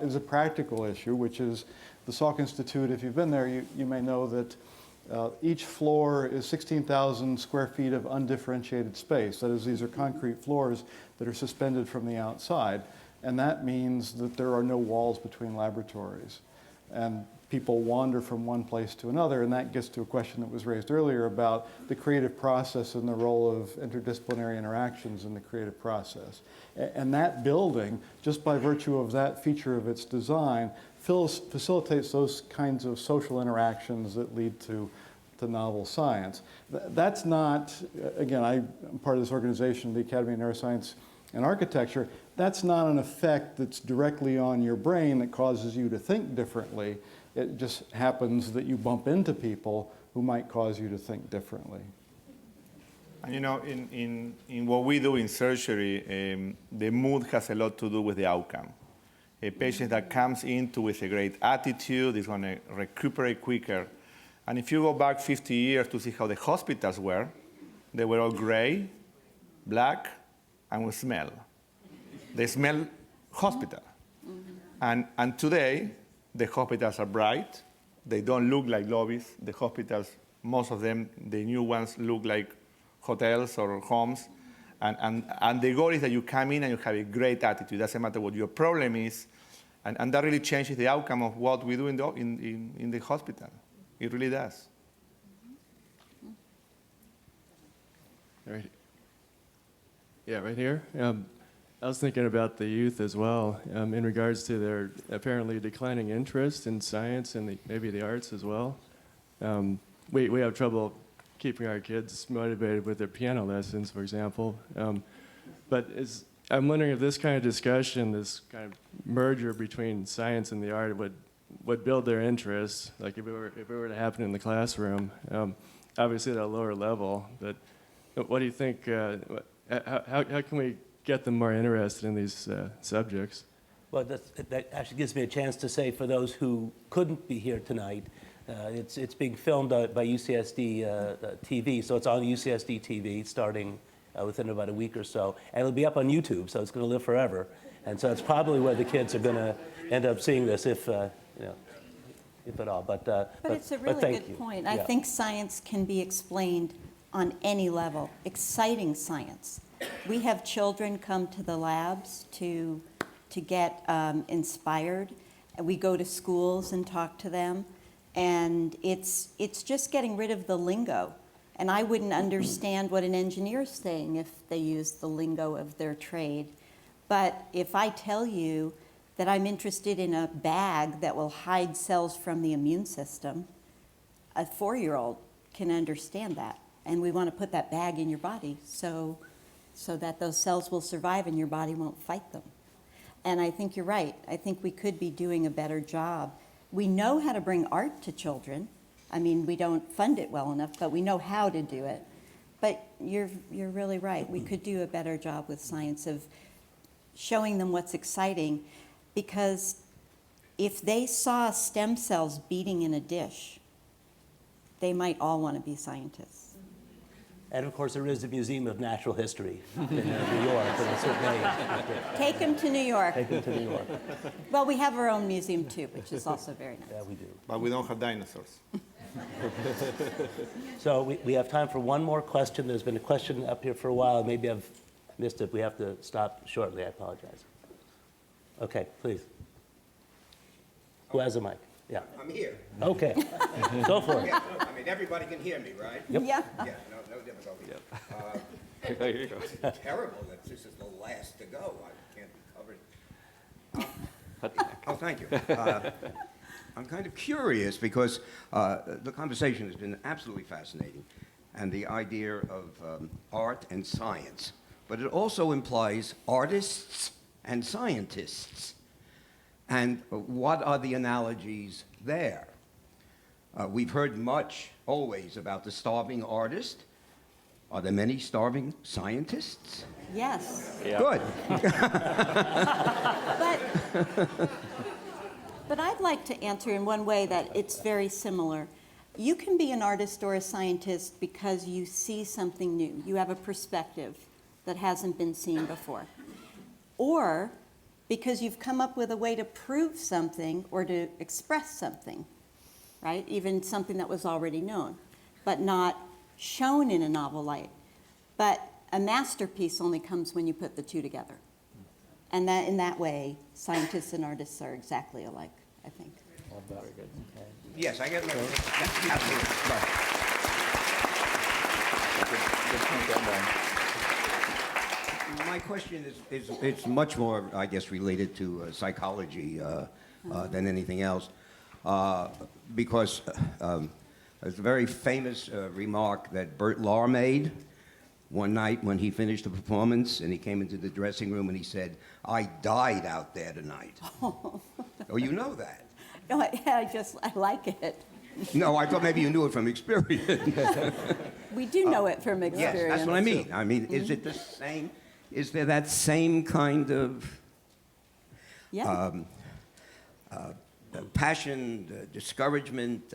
Is a practical issue, which is the Salk Institute. If you've been there, you may know that each floor is 16,000 square feet of undifferentiated space. That is, these are concrete floors that are suspended from the outside. And that means that there are no walls between laboratories. And people wander from one place to another, and that gets to a question that was raised earlier about the creative process and the role of interdisciplinary interactions in the creative process. And that building, just by virtue of that feature of its design, facilitates those kinds of social interactions that lead to novel science. That's not, again, I'm part of this organization, the Academy of Neuroscience and Architecture. That's not an effect that's directly on your brain that causes you to think differently. It just happens that you bump into people who might cause you to think differently. And you know, in what we do in surgery, the mood has a lot to do with the outcome. A patient that comes into with a great attitude is going to recuperate quicker. And if you go back 50 years to see how the hospitals were, they were all gray, black, and with smell. They smell hospital. And today, the hospitals are bright. They don't look like lobbies. The hospitals, most of them, the new ones, look like hotels or homes. And the goal is that you come in and you have a great attitude. It doesn't matter what your problem is. And that really changes the outcome of what we do in the hospital. It really does. Right. Yeah, right here. I was thinking about the youth as well, in regards to their apparently declining interest in science and maybe the arts as well. We have trouble keeping our kids motivated with their piano lessons, for example. But I'm wondering if this kind of discussion, this kind of merger between science and the art would build their interest, like if it were to happen in the classroom, obviously at a lower level. But what do you think, how can we get them more interested in these subjects? Well, that actually gives me a chance to say, for those who couldn't be here tonight, it's being filmed by UCSD TV, so it's on UCSD TV starting within about a week or so, and it'll be up on YouTube, so it's going to live forever. And so it's probably where the kids are going to end up seeing this, if at all. But it's a really good point. I think science can be explained on any level. Exciting science. We have children come to the labs to get inspired. We go to schools and talk to them, and it's just getting rid of the lingo. And I wouldn't understand what an engineer's saying if they used the lingo of their trade. But if I tell you that I'm interested in a bag that will hide cells from the immune system, a 4-year-old can understand that. And we want to put that bag in your body so that those cells will survive and your body won't fight them. And I think you're right. I think we could be doing a better job. We know how to bring art to children. I mean, we don't fund it well enough, but we know how to do it. But you're really right. We could do a better job with science of showing them what's exciting, because if they saw stem cells beating in a dish, they might all want to be scientists. And of course, there is the Museum of Natural History in New York, and it's certainly Take him to New York. take them to New York. Well, we have our own museum too, which is also very nice. Yeah, we do. But we don't have dinosaurs. So we have time for one more question. There's been a question up here for a while. Maybe I've missed it. We have to stop shortly. I apologize. Okay, please. Who has a mic? Yeah. I'm here. Okay. Go for it. Yeah, I mean, everybody can hear me, right? Yep. Yeah. Yeah, no difficulty. There you go. It's terrible that this is the last to go. I can't be covered. Oh, thank you. I'm kind of curious because the conversation has been absolutely fascinating, and the idea of art and science, but it also implies artists and scientists. And what are the analogies there? We've heard much, always, about the starving artist. Are there many starving scientists? Yes. Yeah. Good. But I'd like to answer in one way that it's very similar. You can be an artist or a scientist because you see something new. You have a perspective that hasn't been seen before. Or because you've come up with a way to prove something or to express something, right? Even something that was already known, but not shown in a novel light. But a masterpiece only comes when you put the two together. And that, in that way, scientists and artists are exactly alike, I think. Very good. Yes, I get it. Yeah, absolutely. Right. My question is it's much more, I guess, related to psychology than anything else, because there's a very famous remark that Bert Lahr made one night when he finished the performance, and he came into the dressing room and he said, "I died out there tonight." Oh, you know that? No, I like it. No, I thought maybe you knew it from experience. We do know it from experience. Yes, that's what I mean. I mean, is it the same? Is there that same kind of passion, discouragement,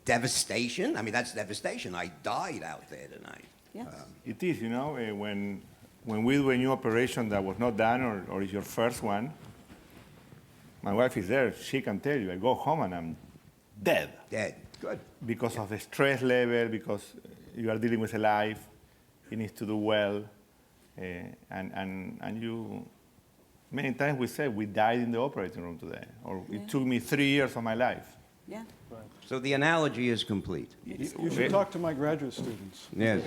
devastation? I mean, that's devastation. I died out there tonight. Yes. It is, you know, when we do a new operation that was not done or is your first one, my wife is there. She can tell you, I go home and I'm dead. Dead. Good. Because of the stress level, because you are dealing with a life, it needs to do well. And you, many times we say, we died in the operating room today, or it took me 3 years of my life. Yeah. So the analogy is complete. You should talk to my graduate students. Yes.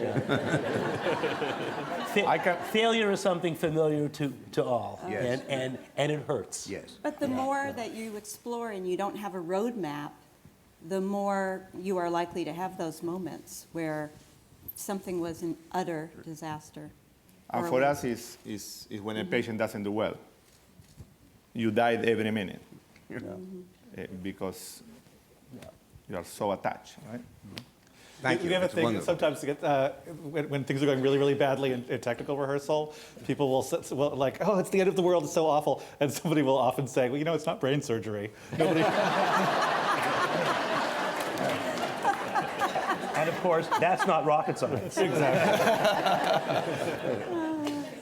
Failure is something familiar to all, Yes. and it hurts. Yes. But the more that you explore and you don't have a roadmap, the more you are likely to have those moments where something was an utter disaster. And for us, is when a patient doesn't do well. You died every minute because you are so attached, right? Thank you. We have a It's thing wonderful. sometimes to get, when things are going really, really badly in technical rehearsal, people will like, oh, it's the end of the world, it's so awful. And somebody will often say, well, you know, it's not brain surgery. Nobody. And of course, that's not rocket science. Exactly.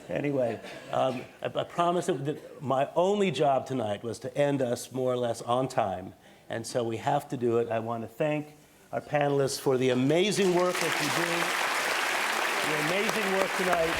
Anyway, I promised that my only job tonight was to end us more or less on time, and so we have to do it. I want to thank our panelists for the amazing work that you do, the amazing work tonight.